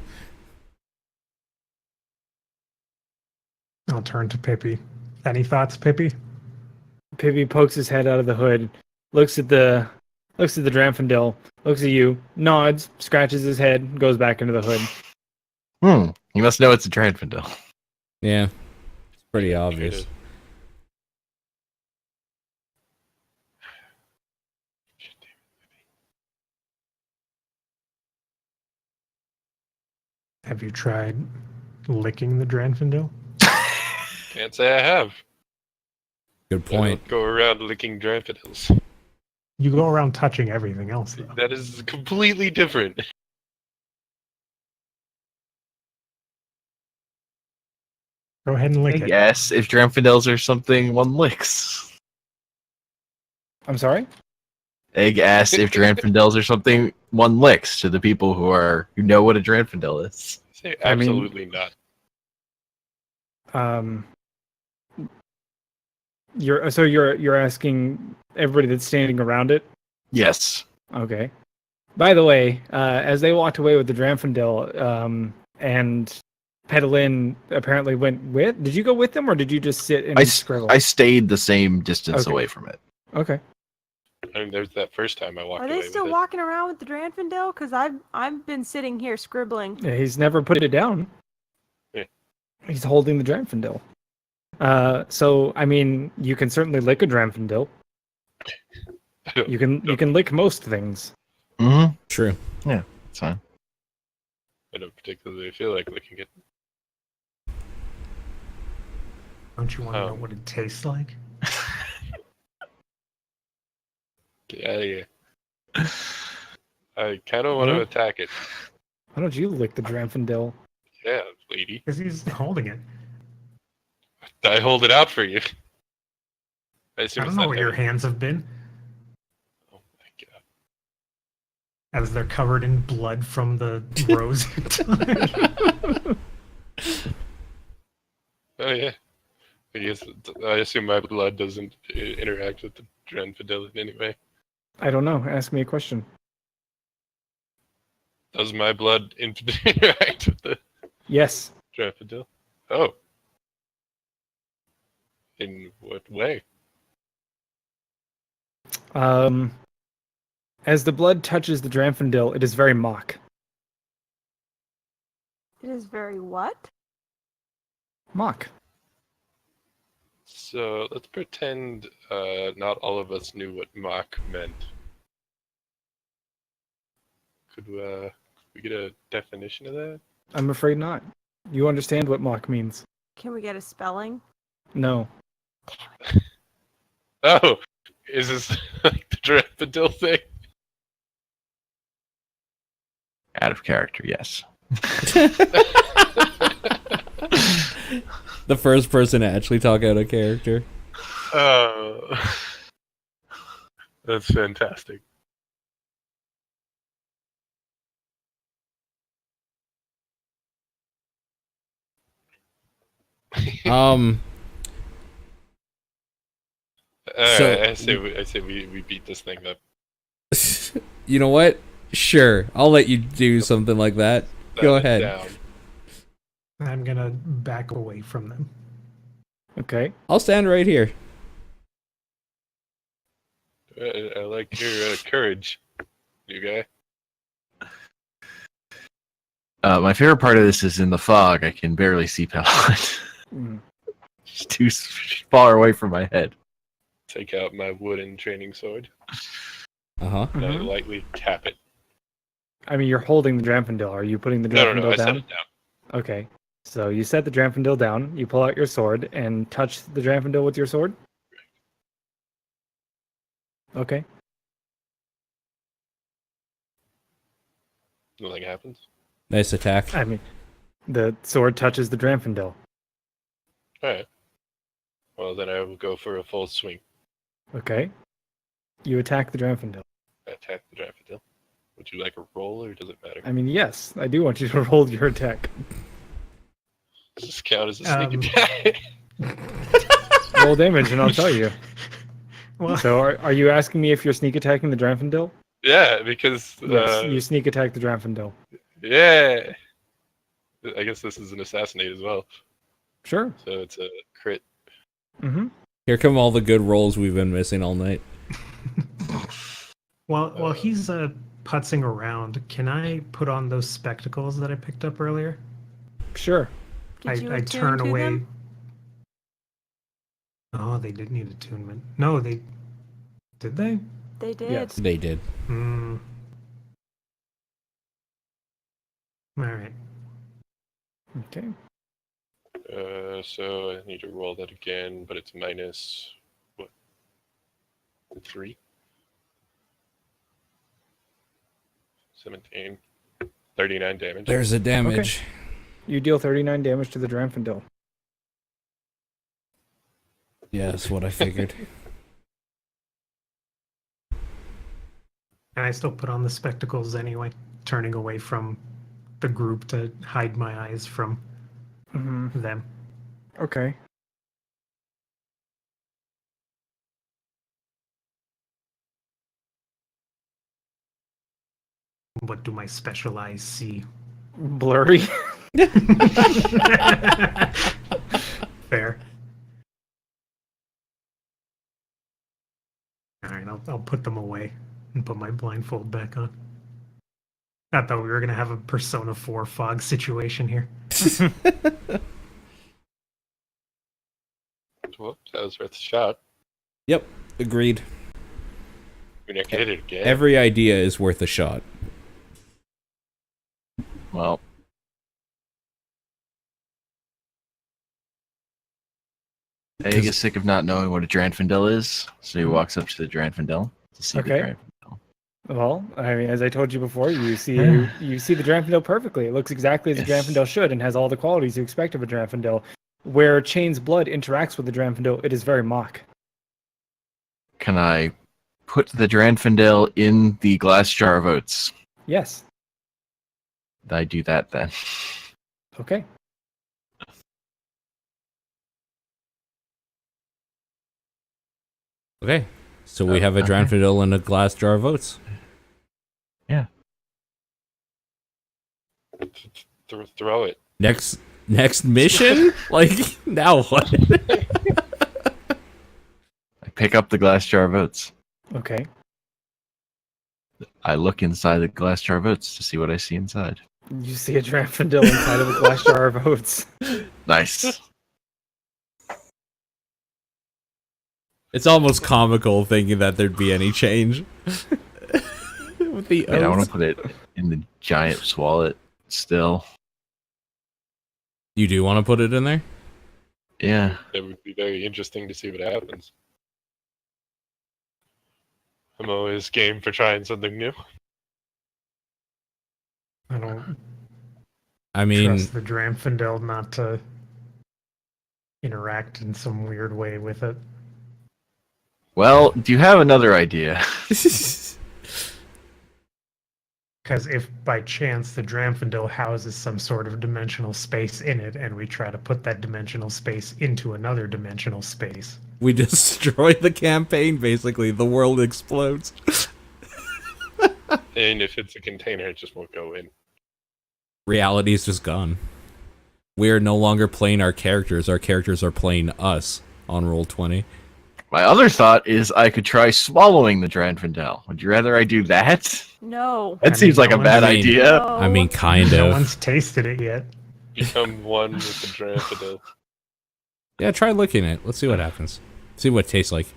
I'll turn to Pippi. Any thoughts, Pippi? Pippi pokes his head out of the hood, looks at the Dranfodil, looks at you, nods, scratches his head, goes back into the hood. You must know it's a Dranfodil. Yeah. It's pretty obvious. Have you tried licking the Dranfodil? Can't say I have. Good I point. don't go around licking Dranfodils. You go around touching everything else, though. That is completely different. Go ahead and lick it. Yes, if Dranfodils are something one licks. I'm sorry? Egg asked if Dranfodils are something one licks to the people who know what a Dranfodil is. Say absolutely not. You're asking everybody that's standing around it? Yes. Okay. By the way, as they walked away with the Dranfodil, and Pedalin apparently went with. Did you go with them, or did you just sit and scribble? I stayed the same distance Okay. away from it. Okay. I mean, there's that first time I walked Are away they still with walking around with the Dranfodil? Because I've been sitting here scribbling. Yeah, he's never put it down. Yeah. He's holding the Dranfodil. So I mean, you can certainly lick a Dranfodil. it. You can lick most things. Mm-hmm. True. It's fine. I don't particularly feel like licking it. Don't you want to know what it tastes like? Get out of here. I kind of want to attack it. Why don't you lick the Dranfodil? Yeah, lady. Because he's holding it. I hold it out for you. I I assume don't it's know not where your heavy. hands have been, Oh my god. as they're covered in blood from the rose. Oh yeah. I assume my blood doesn't interact with the Dranfodil in any way. I don't know. Ask me a question. Does my blood interact with the Yes. Dranfodil? Oh. In what way? As the blood touches the Dranfodil, it is very mock. It is very what? Mock. So let's pretend not all of us knew what mock meant. Could we get a definition of that? I'm afraid not. You understand what mock means? Can we get a spelling? No. Oh, is this like the Dranfodil thing? Out of character, yes. The first person to actually talk out of character. Oh, that's fantastic. So- I say we beat this thing up. You know what? Sure, I'll let you do something like that. Go Set it ahead. down. I'm gonna back away from them. Okay. I'll stand right here. I like your courage, you guy. My favorite part of this is in the fog. I can barely see Paladin. Mm. It's too far away from my head. Take out my wooden training sword. Uh-huh. And I Mhm. lightly tap it. I mean, you're holding the Dranfodil. Are you putting the No, Dranfodil I set down? it down. Okay. So you set the Dranfodil down, you pull out your sword, and touch the Dranfodil with your sword? Okay. Nothing happens. Nice attack. I mean, the sword touches the Dranfodil. Alright. Well, then I will go for a full swing. Okay. You attack the Dranfodil. I attack the Dranfodil. Would you like a roll, or does it matter? I mean, yes, I do want you to roll your attack. Does this count as a sneak Um, attack? Roll damage, and I'll tell you. Well, So, are you asking me if you're sneak attacking the Dranfodil? Yeah, because Yes, you sneak attack the Dranfodil. yeah. I guess this is an assassinate as well, Sure. so it's a crit. Mm-hmm. Here come all the good rolls we've been missing all night. while he's putzing around, can I put on those spectacles that I picked up earlier? Sure. Did you I attune turn to away. them? Oh, they did need attunement. No, they did they? They did. Yes. They did. Hmm. All right. Okay. So I need to roll that again, but it's minus what? 3? 17. 39 damage. There's a damage. You deal 39 damage to the Dranfodil. Yeah, that's what I figured. And I still put on the spectacles anyway, turning away from the group to hide my eyes from Mm-hmm. them. Okay. What do my special eyes see? Blurry. Fair. All right, I'll put them away and put my blindfold back on. I thought we were gonna have a Persona 4 fog situation here. Whoops, that was worth a shot. Yep, agreed. I mean, I can hit it again. Every idea is worth a shot. Well, Egg is sick of not knowing what a Dranfodil is, so he walks up to the Dranfodil to see Okay. the Dranfodil. Well, I mean, as I told you before, you see Yeah. you see the Dranfodil perfectly. It looks exactly as a Yes. Dranfodil should, and has all the qualities you expect of a Dranfodil. Where Chain's blood interacts with the Dranfodil, it is very mock. Can I put the Dranfodil in the glass jar of oats? Yes. I do that then. Okay. Okay, so we have a Okay. Dranfodil in a glass jar of oats. Throw it. Next mission? Like, now what? I pick up the glass jar of oats. Okay. I look inside the glass jar of oats to see what I see inside. You see a Dranfodil inside of a glass jar of oats. Nice. It's almost comical thinking that there'd be any change. With the I want oats. to put it in the giant wallet still. You do want to put it in there? Yeah. It would be very interesting to see what happens. I'm always game for trying something new. I don't I mean, trust the Dranfodil not to interact in some weird way with it. Well, do you have another idea? Because if by chance the Dranfodil houses some sort of dimensional space in it, and we try to put that dimensional space into another dimensional space, we destroy the campaign, basically. The world explodes. And if it's a container, it just won't go in. Reality is just gone. We are no longer playing our characters. Our characters are playing us on Roll20. My other thought is I could try swallowing the Dranfodil. Would you rather I do that? No. That seems like a bad I mean- idea. No. I mean, kind No of. one's tasted it yet. Become one with the Dranfodil. Yeah, try licking it. Let's see what happens. See what it tastes like.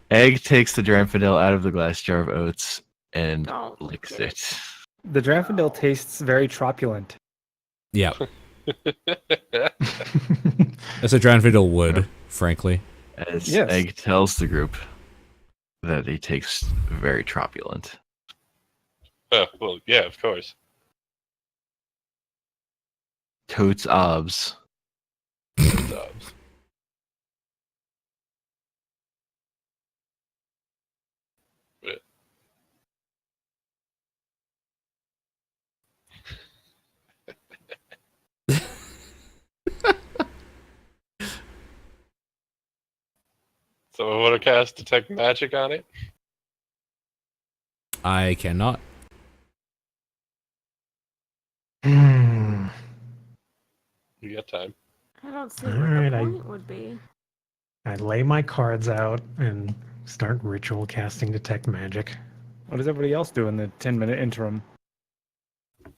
Egg takes the Dranfodil out of the glass jar of oats and Don't licks lick it. The Dranfodil tastes very tropulent. Yeah, that's a Dranfodil would, frankly. As Yes. Egg tells the group that he takes very tropulent. Oh, well, yeah, of course. Totes obs. Dobbs. So I want to cast Detect Magic on it? I cannot. Hmm. You got time. I don't see what Alright, the I- point would be. I lay my cards out and start ritual casting Detect Magic. What does everybody else do in the 10-minute interim?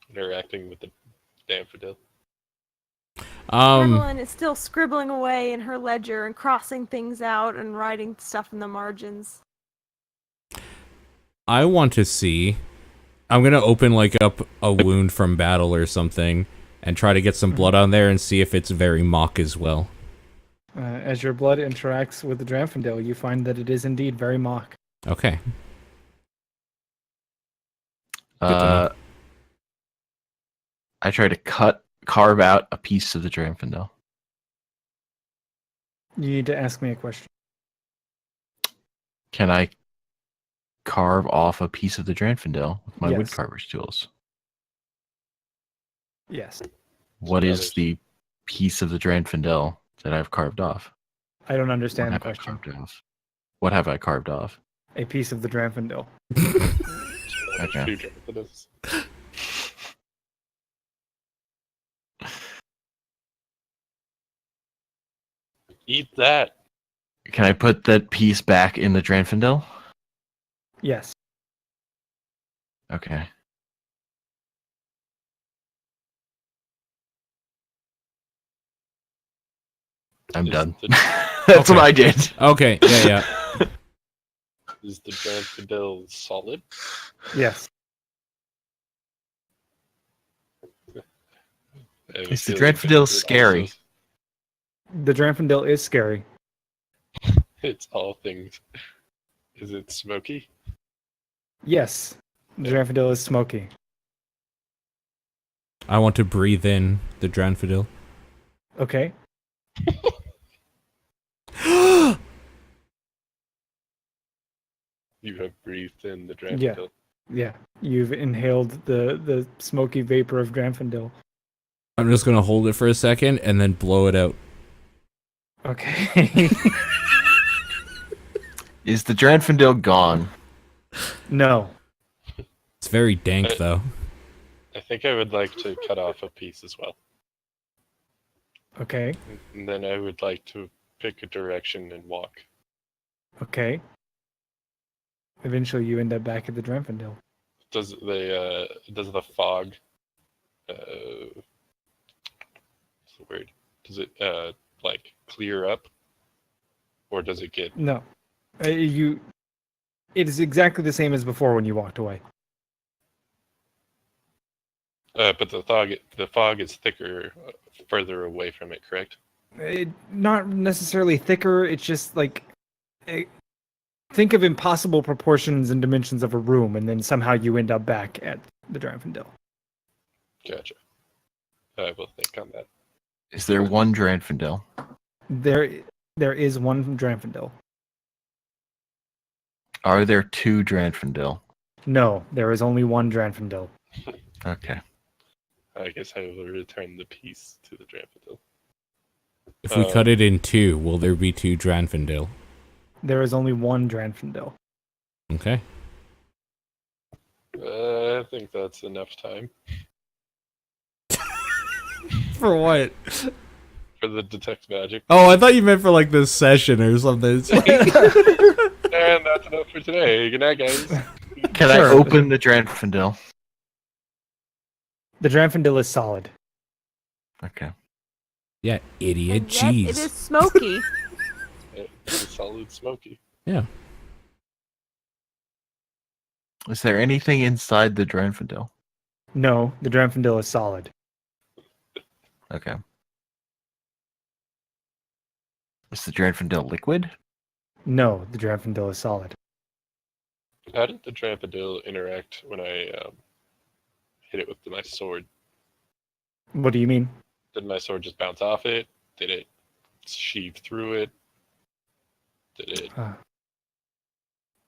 Interacting with the Dranfodil. Evelyn is still scribbling away in her ledger and crossing things out and writing stuff in the margins. I want to see. I'm gonna open like up a wound from battle or something and try to get some blood on there and see if it's very mock as well. As your blood interacts with the Dranfodil, you find that it is indeed very mock. Okay. Good to know. I try to carve out a piece of the Dranfodil. You need to ask me a question. Can I carve off a piece of the Dranfodil with my Yes. woodcarver's tools? Yes. What is Others. the piece of the Dranfodil that I've carved off? I don't What understand the have I question. carved off? What have I carved off? A piece of the Dranfodil. Okay. Two Dranfodils. Eat that. Can I put that piece back in the Dranfodil? Yes. Okay. I'm Is done. the- That's Okay. what I did. Okay. Yeah. Is the Dranfodil solid? Yes. I have a Is the feeling Dranfodil it's scary? also- The Dranfodil is scary. It's all things. Is it smoky? Yes. The Dranfodil is smoky. I want to breathe in the Dranfodil. Okay. You have breathed in the Dranfodil. Yeah. Yeah. You've inhaled the smoky vapor of Dranfodil. I'm just gonna hold it for a second and then blow it out. Okay. Is the Dranfodil gone? No. It's very dank though. I think I would like to cut off a piece as well. Okay. And then I would like to pick a direction and walk. Okay. Eventually you end up back at the Dranfodil. Does the fog what's the word? Does it like clear up? Or does it get No. It is exactly the same as before when you walked away. but the fog is thicker further away from it, correct? Not necessarily thicker, it's just like think of impossible proportions and dimensions of a room, and then somehow you end up back at the Dranfodil. Gotcha. I will think on that. Is there one Dranfodil? There is one Dranfodil. Are there two Dranfodil? No, there is only one Dranfodil. Okay. I guess I will return the piece to the Dranfodil. If we cut it in two, will there be two Dranfodil? There is only one Dranfodil. Okay. I think that's enough time For what? for for the detect magic. Oh, I thought you meant for like this session or something. It's like, And that's enough for today. Good night, guys. Can Sure. I open the Dranfodil? The Dranfodil is solid. Okay. yeah, idiot. And yet it Jeez. is smoky. It's a solid smoky. Yeah. Is there anything inside the Dranfodil? No, the Dranfodil is solid. Okay. Is the Dranfodil liquid? No, the Dranfodil is solid. How did the Dranfodil interact when I hit it with my sword? What do you mean? Did my sword just bounce off it? Did it sheave through it? Did it Uh,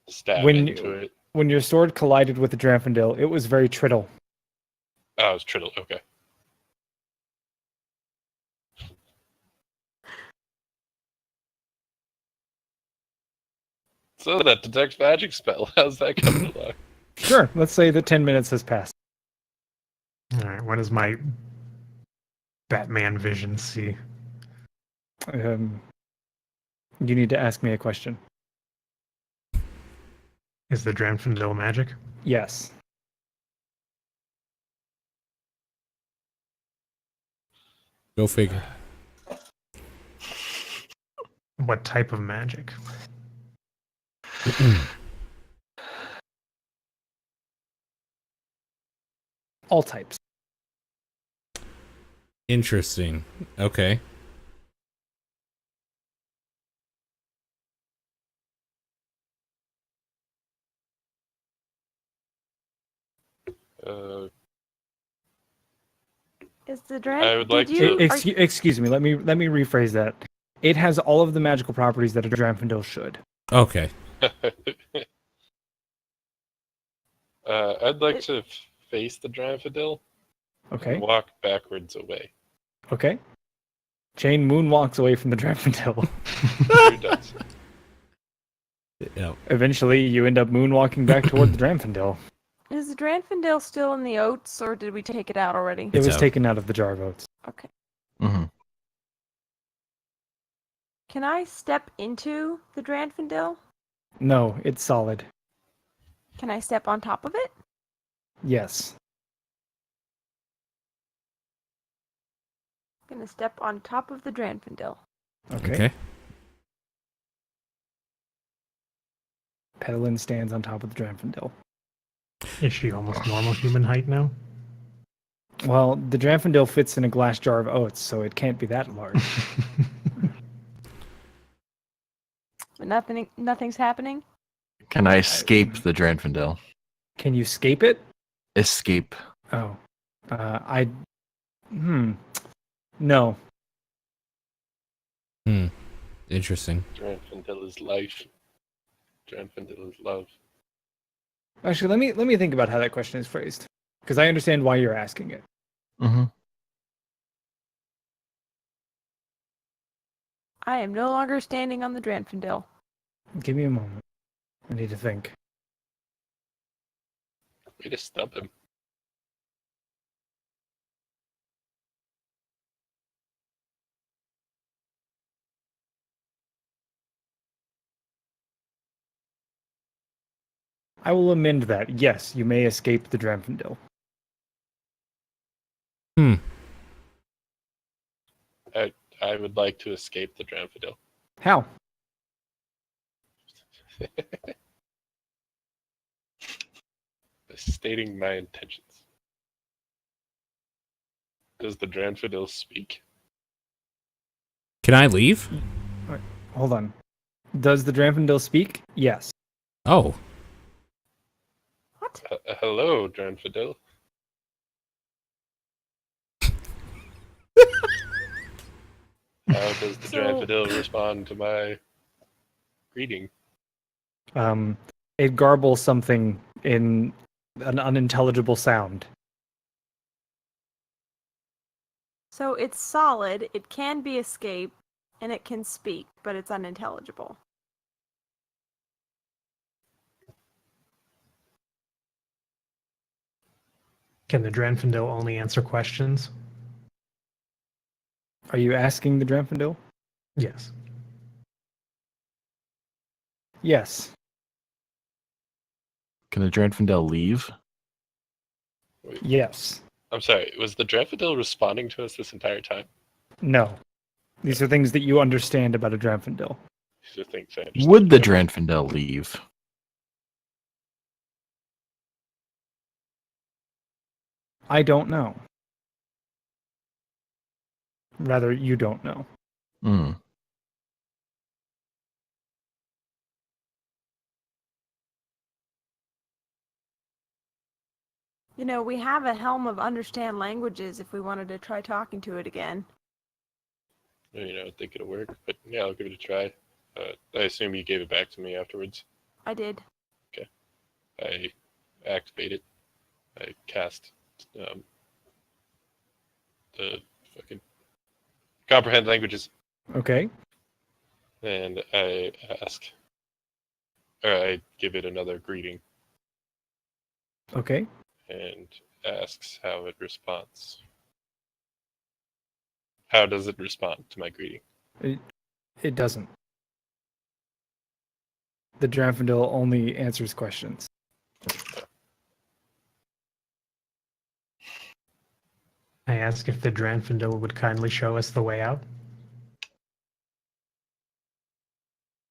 stab when- into it? When your sword collided with the Dranfodil, it was very trittle. Oh, it was Triddle. Okay. So that detects magic spell. How's that coming along? Sure, let's say that 10 minutes has passed. All right, what does my Batman vision see? You need to ask me a question. Is the Dranfodil magic? Yes. Go figure. What type of magic? All types. Interesting. Okay. Uh, Is the I would like did to- you, Excuse me, let me rephrase that. It has all of the magical properties that a Dranfodil should. Okay. I'd like to face the Dranfodil Okay. and walk backwards away. Okay. Jane moonwalks away from the Dranfodil. Who does? Yeah. Eventually, you end up moonwalking back toward the Dranfodil. is the Dranfodil still in the oats, or did we take it out already? It It's was out. taken out of the jar of oats. Okay. Mm-hmm. Can I step into the Dranfodil? No, it's solid. Can I step on top of it? Yes. I'm gonna step on top of the Dranfodil. Okay. Okay. Petalin stands on top of the Dranfodil. Is she almost normal human height now? Well, the Dranfodil fits in a glass jar of oats, so it can't be that large. But nothing's happening. Can I escape the Dranfodil? Can you escape it? Escape. Oh. No. Interesting. Dranfodil is life. Dranfodil is love. Actually, let me think about how that question is phrased, because I understand why you're asking it. Mm-hmm. I am no longer standing on the Dranfodil. Give me a moment. I need to think. Way to stump him. I will amend that. Yes, you may escape the Dranfodil. I would like to escape the Dranfodil. How? Stating my intentions. Does the Dranfodil speak? Can I leave? Hold on. Does the Dranfodil speak? Yes. Oh. What? Hello, Dranfodil. How does the So- Dranfodil respond to my greeting? It garbles something in an unintelligible sound. So it's solid, it can be escaped, and it can speak, but it's unintelligible. Can the Dranfodil only answer questions? Are you asking the Dranfodil? Yes. Yes. Can the Dranfodil leave? Yes. I'm sorry, was the Dranfodil responding to us this entire time? No. These are things that you understand about a Dranfodil. These are things I understand. Would the Dranfodil leave? I don't know. Rather, you don't know. Hmm. You know, we have a helm of understand languages if we wanted to try talking to it again. I don't think it'll work, but yeah, I'll give it a try. I assume you gave it back to me afterwards. I did. I activate it. I cast the fucking comprehend languages, Okay. and I I give it another greeting Okay. and asks how it responds. How does it respond to my greeting? It doesn't. The Dranfodil only answers questions. I ask if the Dranfodil would kindly show us the way out.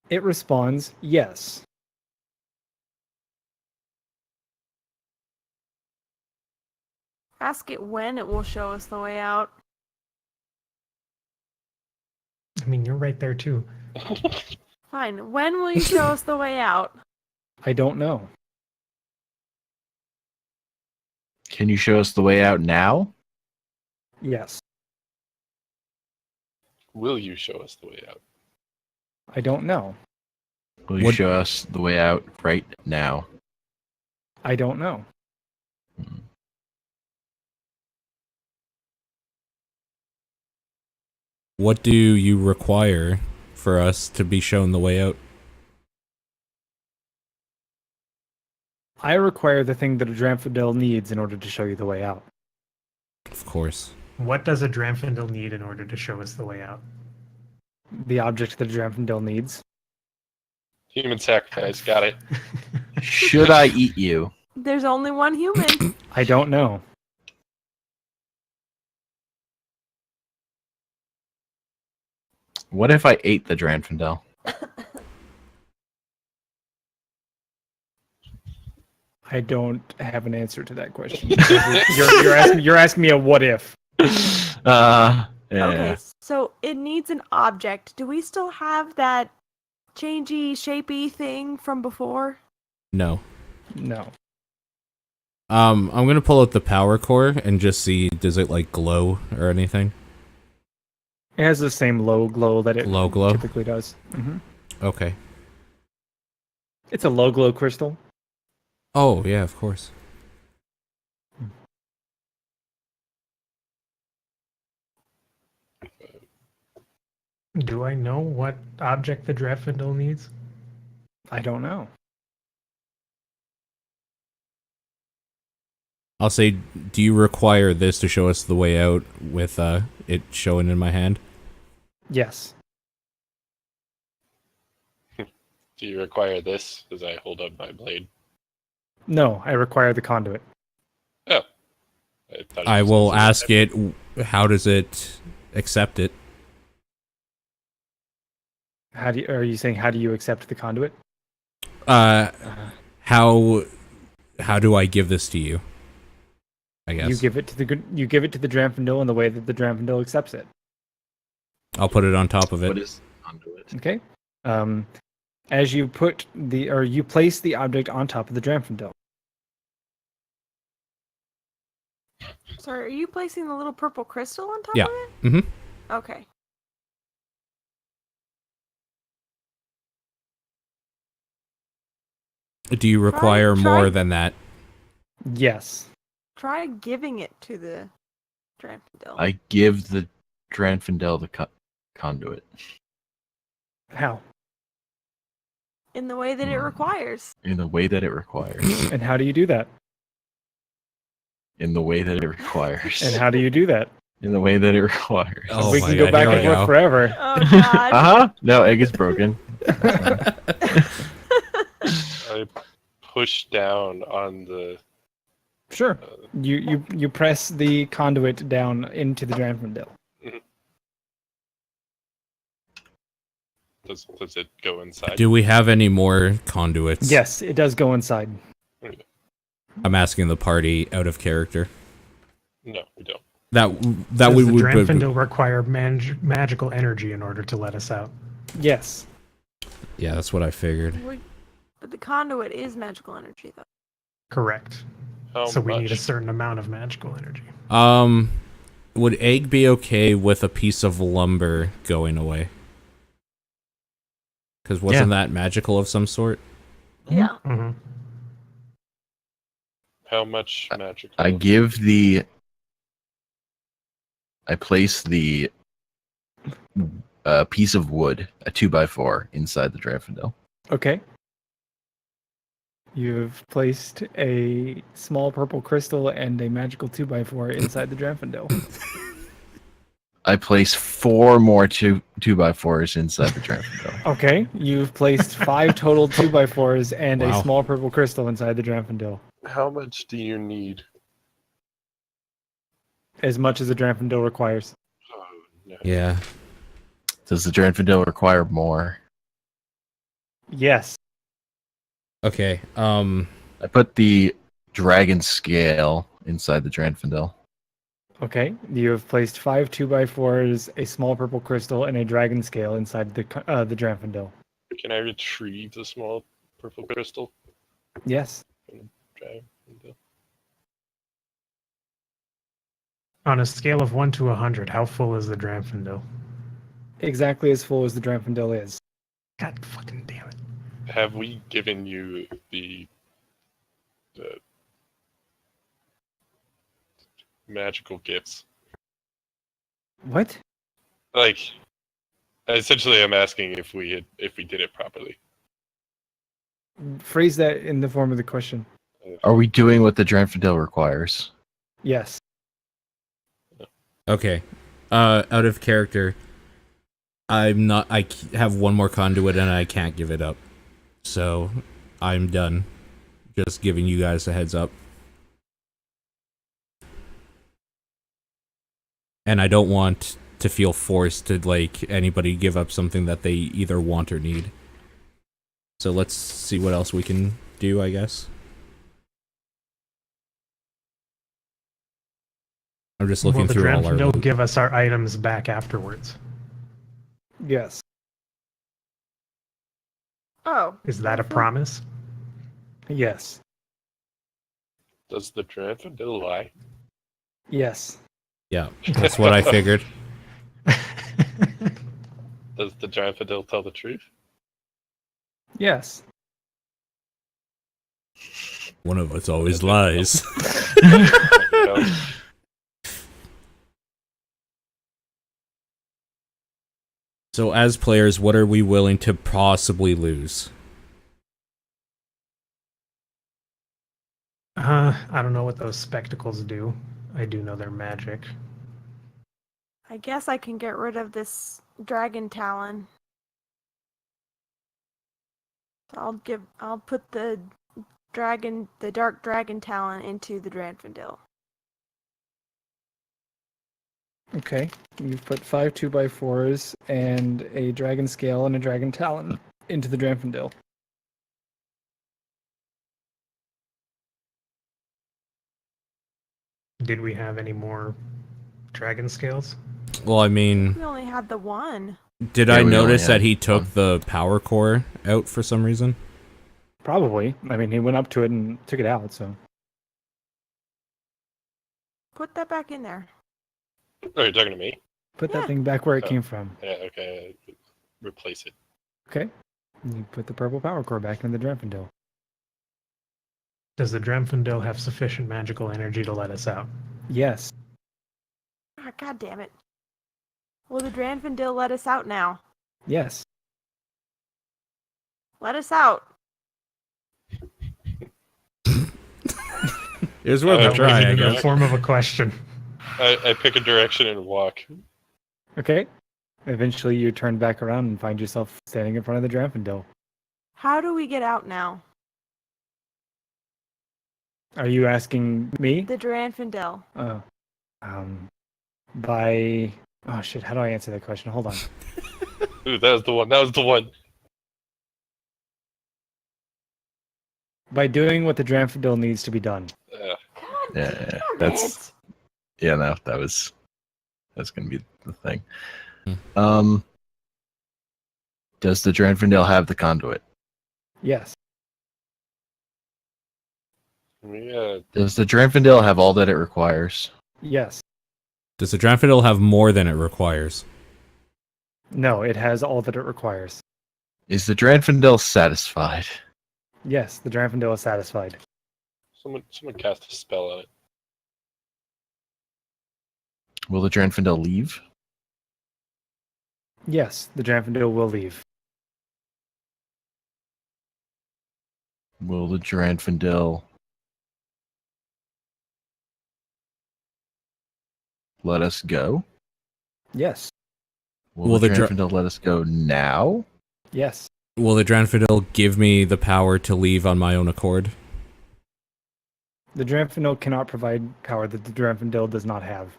It responds, yes. Ask it when it will show us the way out. I mean, you're right there too. Fine. When will you show us the way out? I don't know. Can you show us the way out now? Yes. Will you show us the way out? I don't know. Will you What- show us the way out right now? I don't know. Hmm. What do you require for us to be shown the way out? I require the thing that a Dranfodil needs in order to show you the way out. Of course. What does a Dranfodil need in order to show us the way out? The object that a Dranfodil needs. Human sacrifice, got it. Should I eat you? There's only one human. I don't know. What if I ate the Dranfodil? I don't have an answer to that question. You're asking me a what if. Yeah. Okay, so it needs an object. Do we still have that changey, shapey thing from before? No. No. I'm gonna pull out the power core and just see, does it like glow or anything? It has the same low glow that it Low glow? typically does. Okay. It's a low glow crystal. Oh yeah, of course. Do I know what object the Dranfodil needs? I don't know. I'll say, do you require this to show us the way out with it showing in my hand? Yes. Do you require this as I hold up my blade? No, I require the conduit. Oh. I thought it I was will something ask like it, how does it accept it? Are you saying how do you accept the conduit? How do I give this to you? I guess. You give it to the Dranfodil in the way that the Dranfodil accepts it. I'll put it on top of it. What is conduit? Okay. As you you place the object on top of the Dranfodil. Sorry, are you placing the little purple crystal on top Yeah. of it? Mm-hmm. Okay. Do you require Try- more than that? Yes. Try giving it to the Dranfodil. I give the Dranfodil the conduit. How? In the way that it requires. In the way that it requires. And how do you do that? In the way that it requires. And how do you do that? in the way that it requires. Oh we my can go God, back here and we forth go. forever. Oh god. Uh-huh. No, egg is broken. I push down on the. Sure. You press the conduit down into the Dranfodil. Does it go inside? Do we have any more conduits? Yes, it does go inside. I'm asking the party out of character. No, we don't. That Does we the would. Dranfodil require magical energy in order to let us out? Yes. Yeah, that's what I figured. But the conduit is magical energy, though. Correct. How So we much? need a certain amount of magical energy. Would egg be okay with a piece of lumber going away? Because wasn't that magical of some sort? Yeah. Mm-hmm. How much magic? I place the piece of wood, a 2x4, inside the Dranfodil. Okay. You've placed a small purple crystal and a magical 2x4 inside the Dranfodil. I place 4 more 2x4s inside the Dranfodil. Okay. You've placed 5 total 2x4s and Wow. a small purple crystal inside the Dranfodil. How much do you need? As much as the Dranfodil requires. Oh, no. Yeah. Does the Dranfodil require more? Yes. Okay. I put the dragon scale inside the Dranfodil. Okay. You have placed 5 2x4s, a small purple crystal, and a dragon scale inside the Dranfodil. Can I retrieve the small purple crystal? Yes. On a scale of 1 to 100, how full is the Dranfodil? Exactly as full as the Dranfodil is. God fucking damn it. Have we given you the magical gifts? What? Like, essentially, I'm asking if we did it properly. Phrase that in the form of the question. Are we doing what the Dranfodil requires? Yes. Okay. Out of character. I have one more conduit and I can't give it up. So, I'm done. Just giving you guys a heads up. And I don't want to feel forced to, like, anybody give up something that they either want or need. So let's see what else we can do, I guess. I'm just looking Will the through all our Dranfodil loot. give us our items back afterwards? Yes. Oh. Is that a promise? Yes. Does the Dranfodil lie? Yes. Yeah, that's what I figured. Does the Dranfodil tell the truth? Yes. One of us always lies. No. So as players, what are we willing to possibly lose? I don't know what those spectacles do. I do know they're magic. I guess I can get rid of this dragon talon. So I'll put the dark dragon talon into the Dranfodil. Okay. You've put 5 2x4s and a dragon scale and a dragon talon into the Dranfodil. Did we have any more dragon scales? Well, I mean, We only had the one. did Yeah, I we only notice that had he took one. the power core out for some reason? Probably. I mean, he went up to it and took it out, so. Put that back in there. Oh, you're talking to me? Put that Yeah. thing back where it came from. Yeah, okay. Replace it. Okay. You put the purple power core back in the Dranfodil. Does the Dranfodil have sufficient magical energy to let us out? Yes. Ah, God damn it. Will the Dranfodil let us out now? Yes. Let us out. It was worth Uh, a try, I in the guess. form of a question. I pick a direction and walk. Okay. Eventually, you turn back around and find yourself standing in front of the Dranfodil. How do we get out now? Are you asking me? The Dranfodil. By... Oh, shit. How do I answer that question? Hold on. Ooh, that was the one. That was the one. By doing what the Dranfodil needs to be done. God Yeah, damn that's- it. Yeah, no, that's gonna be the thing. Hmm. Does the Dranfodil have the conduit? Yes. Yeah. Does the Dranfodil have all that it requires? Yes. Does the Dranfodil have more than it requires? No, it has all that it requires. Is the Dranfodil satisfied? Yes, the Dranfodil is satisfied. Someone cast a spell on it. Will the Dranfodil leave? Yes, the Dranfodil will leave. Will the Dranfodil let us go? Yes. Will the the Dra- Dranfodil let us go now? Yes. Will the Dranfodil give me the power to leave on my own accord? The Dranfodil cannot provide power that the Dranfodil does not have.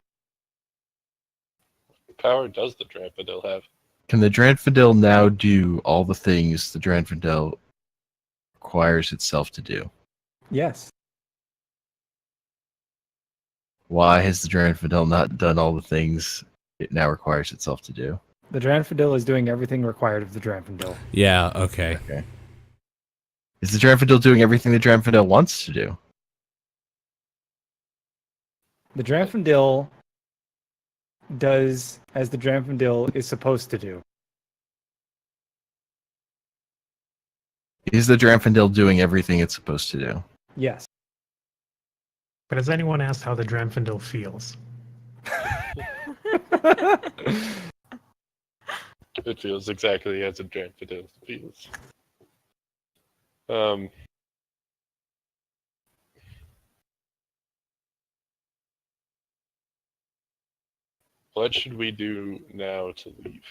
What power does the Dranfodil have? Can the Dranfodil now do all the things the Dranfodil requires itself to do? Yes. Why has the Dranfodil not done all the things it now requires itself to do? The Dranfodil is doing everything required of the Dranfodil. Yeah, okay. Okay. Is the Dranfodil doing everything the Dranfodil wants to do? The Dranfodil does as the Dranfodil is supposed to do. Is the Dranfodil doing everything it's supposed to do? Yes. But has anyone asked how the Dranfodil feels? It feels exactly as a Dranfodil feels. What should we do now to leave?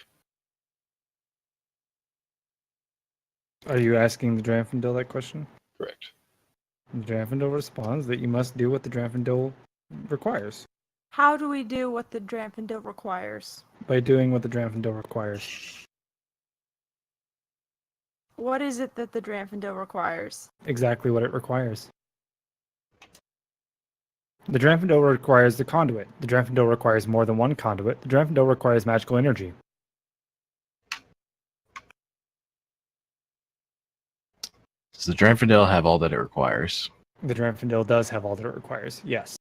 Are you asking the Dranfodil that question? Correct. The Dranfodil responds that you must do what the Dranfodil requires. How do we do what the Dranfodil requires? By doing what the Dranfodil requires. What is it that the Dranfodil requires? Exactly what it requires. The Dranfodil requires the conduit. The Dranfodil requires more than one conduit. The Dranfodil requires magical energy. Does the Dranfodil have all that it requires? The Dranfodil does have all that it requires. Yes.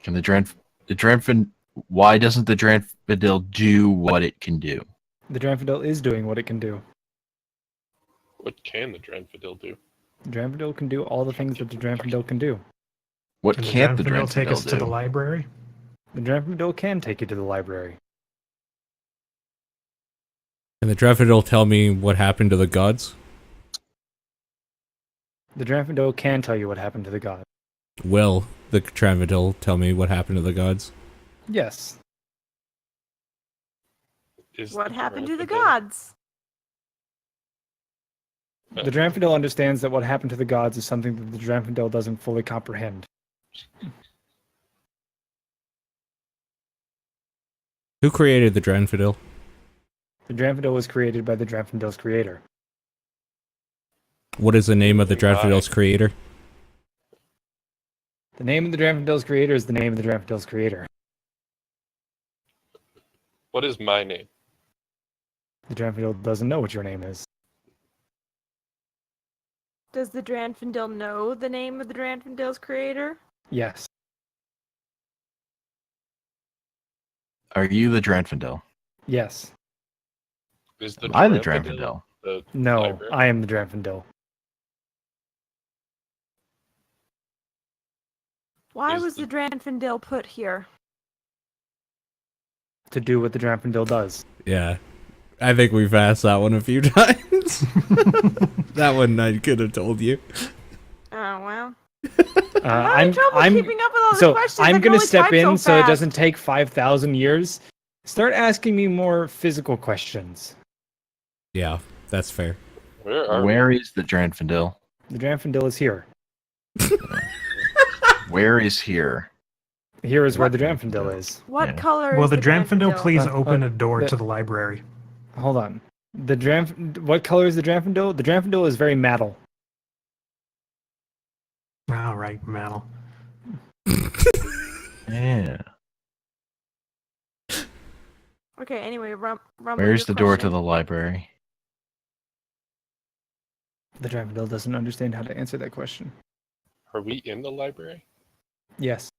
Can the Dranfodil? Why doesn't the Dranfodil do what it can do? The Dranfodil is doing what it can do. What can the Dranfodil do? The Dranfodil can do all the things that the Dranfodil can do. What Can can't the Dranfodil take us Dranfodil to the do? library? The Dranfodil can take you to the library. Can the Dranfodil tell me what happened to the gods? The Dranfodil can tell you what happened to the god. Will the Dranfodil tell me what happened to the gods? Yes. Is What the happened to the Dranfodil- gods? The Dranfodil understands that what happened to the gods is something that the Dranfodil doesn't fully comprehend. Who created the Dranfodil? The Dranfodil was created by the Dranfodil's creator. What is the name of the Dranfodil's creator? The name of the Dranfodil's creator is the name of the Dranfodil's creator. What is my name? The Dranfodil doesn't know what your name is. Does the Dranfodil know the name of the Dranfodil's creator? Yes. Are you the Dranfodil? Yes. Is Am I the Dranfodil? the No, library? I am the Dranfodil. Why Is was the- the Dranfodil put here? To do what the Dranfodil does. Yeah. I think we've asked that one a few times. That one I could have told you. Oh, well. I'm keeping up with all the so questions. I I'm can gonna only step type in so it fast. doesn't take 5,000 years. Start asking me more physical questions. Yeah, that's fair. Where are Where is the Dranfodil? The Dranfodil is here. Where is here? Here is where the What- Dranfodil is. What Yeah. color Will is the Dranfodil please Uh, open uh, a door the- to the library? Hold on. What color is the Dranfodil? The Dranfodil is very metal. All right, Mal. Yeah. Okay, anyway, Rumble. Where's your the door to question. the library? The Dranfodil doesn't understand how to answer that question. Are we in the library? Yes.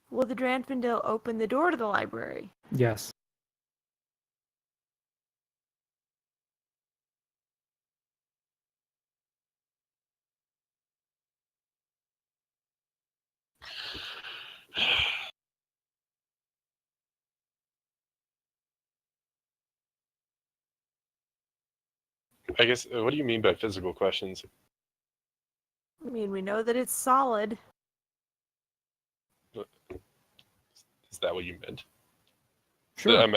Will the Dranfodil open the door to the library? Yes. I guess. What do you mean by physical questions? I mean, we know that it's solid. Is that what you meant? Sure. I'm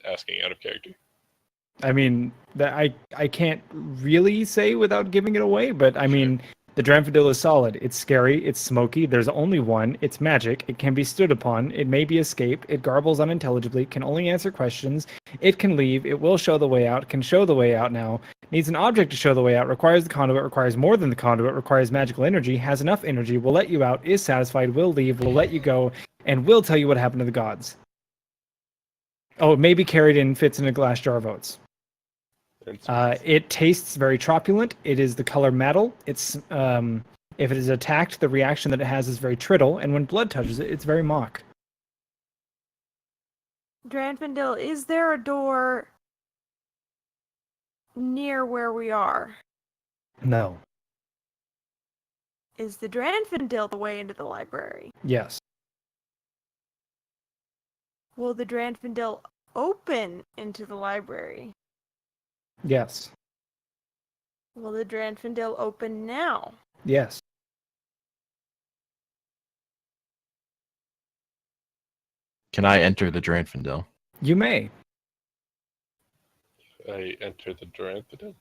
asking out of character. I mean, I can't really say without giving it away, but I mean, the Dranfodil is solid. It's scary. It's smoky. There's only one. It's magic. It can be stood upon. It may be escaped. It garbles unintelligibly. Can only answer questions. It can leave. It will show the way out. Can show the way out now. Needs an object to show the way out. Requires the conduit. Requires more than the conduit. Requires magical energy. Has enough energy. Will let you out. Is satisfied. Will leave. Will let you go. And will tell you what happened to the gods. Oh, it may be carried in. Fits in a glass jar of oats. It tastes very tropulent. It is the color metal. It's if it is attacked, the reaction that it has is very trittle, and when blood touches it, it's very mock. Dranfodil, is there a door near where we are? No. Is the Dranfodil the way into the library? Yes. Will the Dranfodil open into the library? Yes. Will the Dranfodil open now? Yes. Can I enter the Dranfodil? You may. I enter the Dranfodil.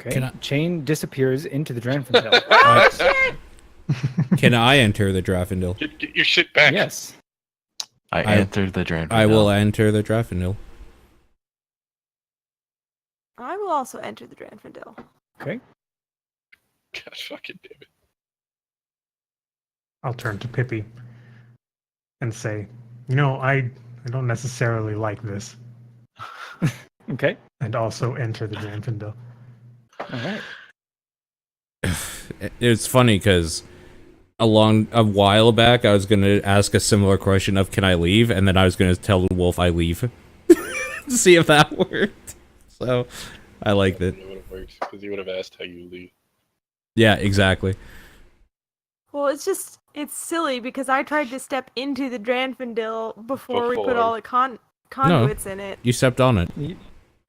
Okay. Can I- Chain disappears into the Dranfodil. Oh shit! Can I enter the Dranfodil? Get your shit back. Yes. I enter the Dranfodil. I will enter the Dranfodil. I will also enter the Dranfodil. Okay. God fucking damn it. I'll turn to Pippi and say, I don't necessarily like this. Okay. And also enter the Dranfodil. All right. It's funny because a while back I was gonna ask a similar question of can I leave, and then I was gonna tell the wolf I leave to see if that worked. So I liked it. It would have worked because you would have asked how you leave. Yeah, exactly. Well, it's silly because I tried to step into the Dranfodil before we put all the conduits in it. You stepped on it.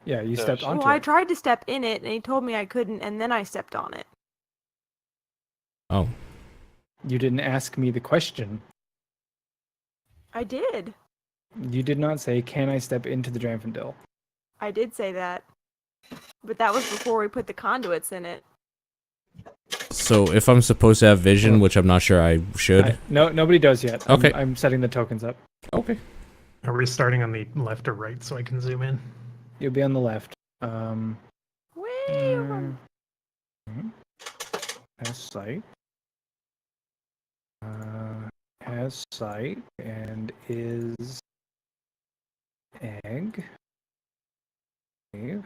Yeah, you stepped Well, onto I it. tried to step in it, and he told me I couldn't, and then I stepped on it. Oh, You didn't ask me the question. I did. You did not say, "Can I step into the Dranfodil?" I did say that. But that was before we put the conduits in it. so if I'm supposed to have vision, which I'm not sure I should. No, nobody does yet. Okay. I'm setting the tokens up. Okay. Are we starting on the left or right so I can zoom in? You'll be on the left. Way over. Has sight. Has sight and is egg. Cave.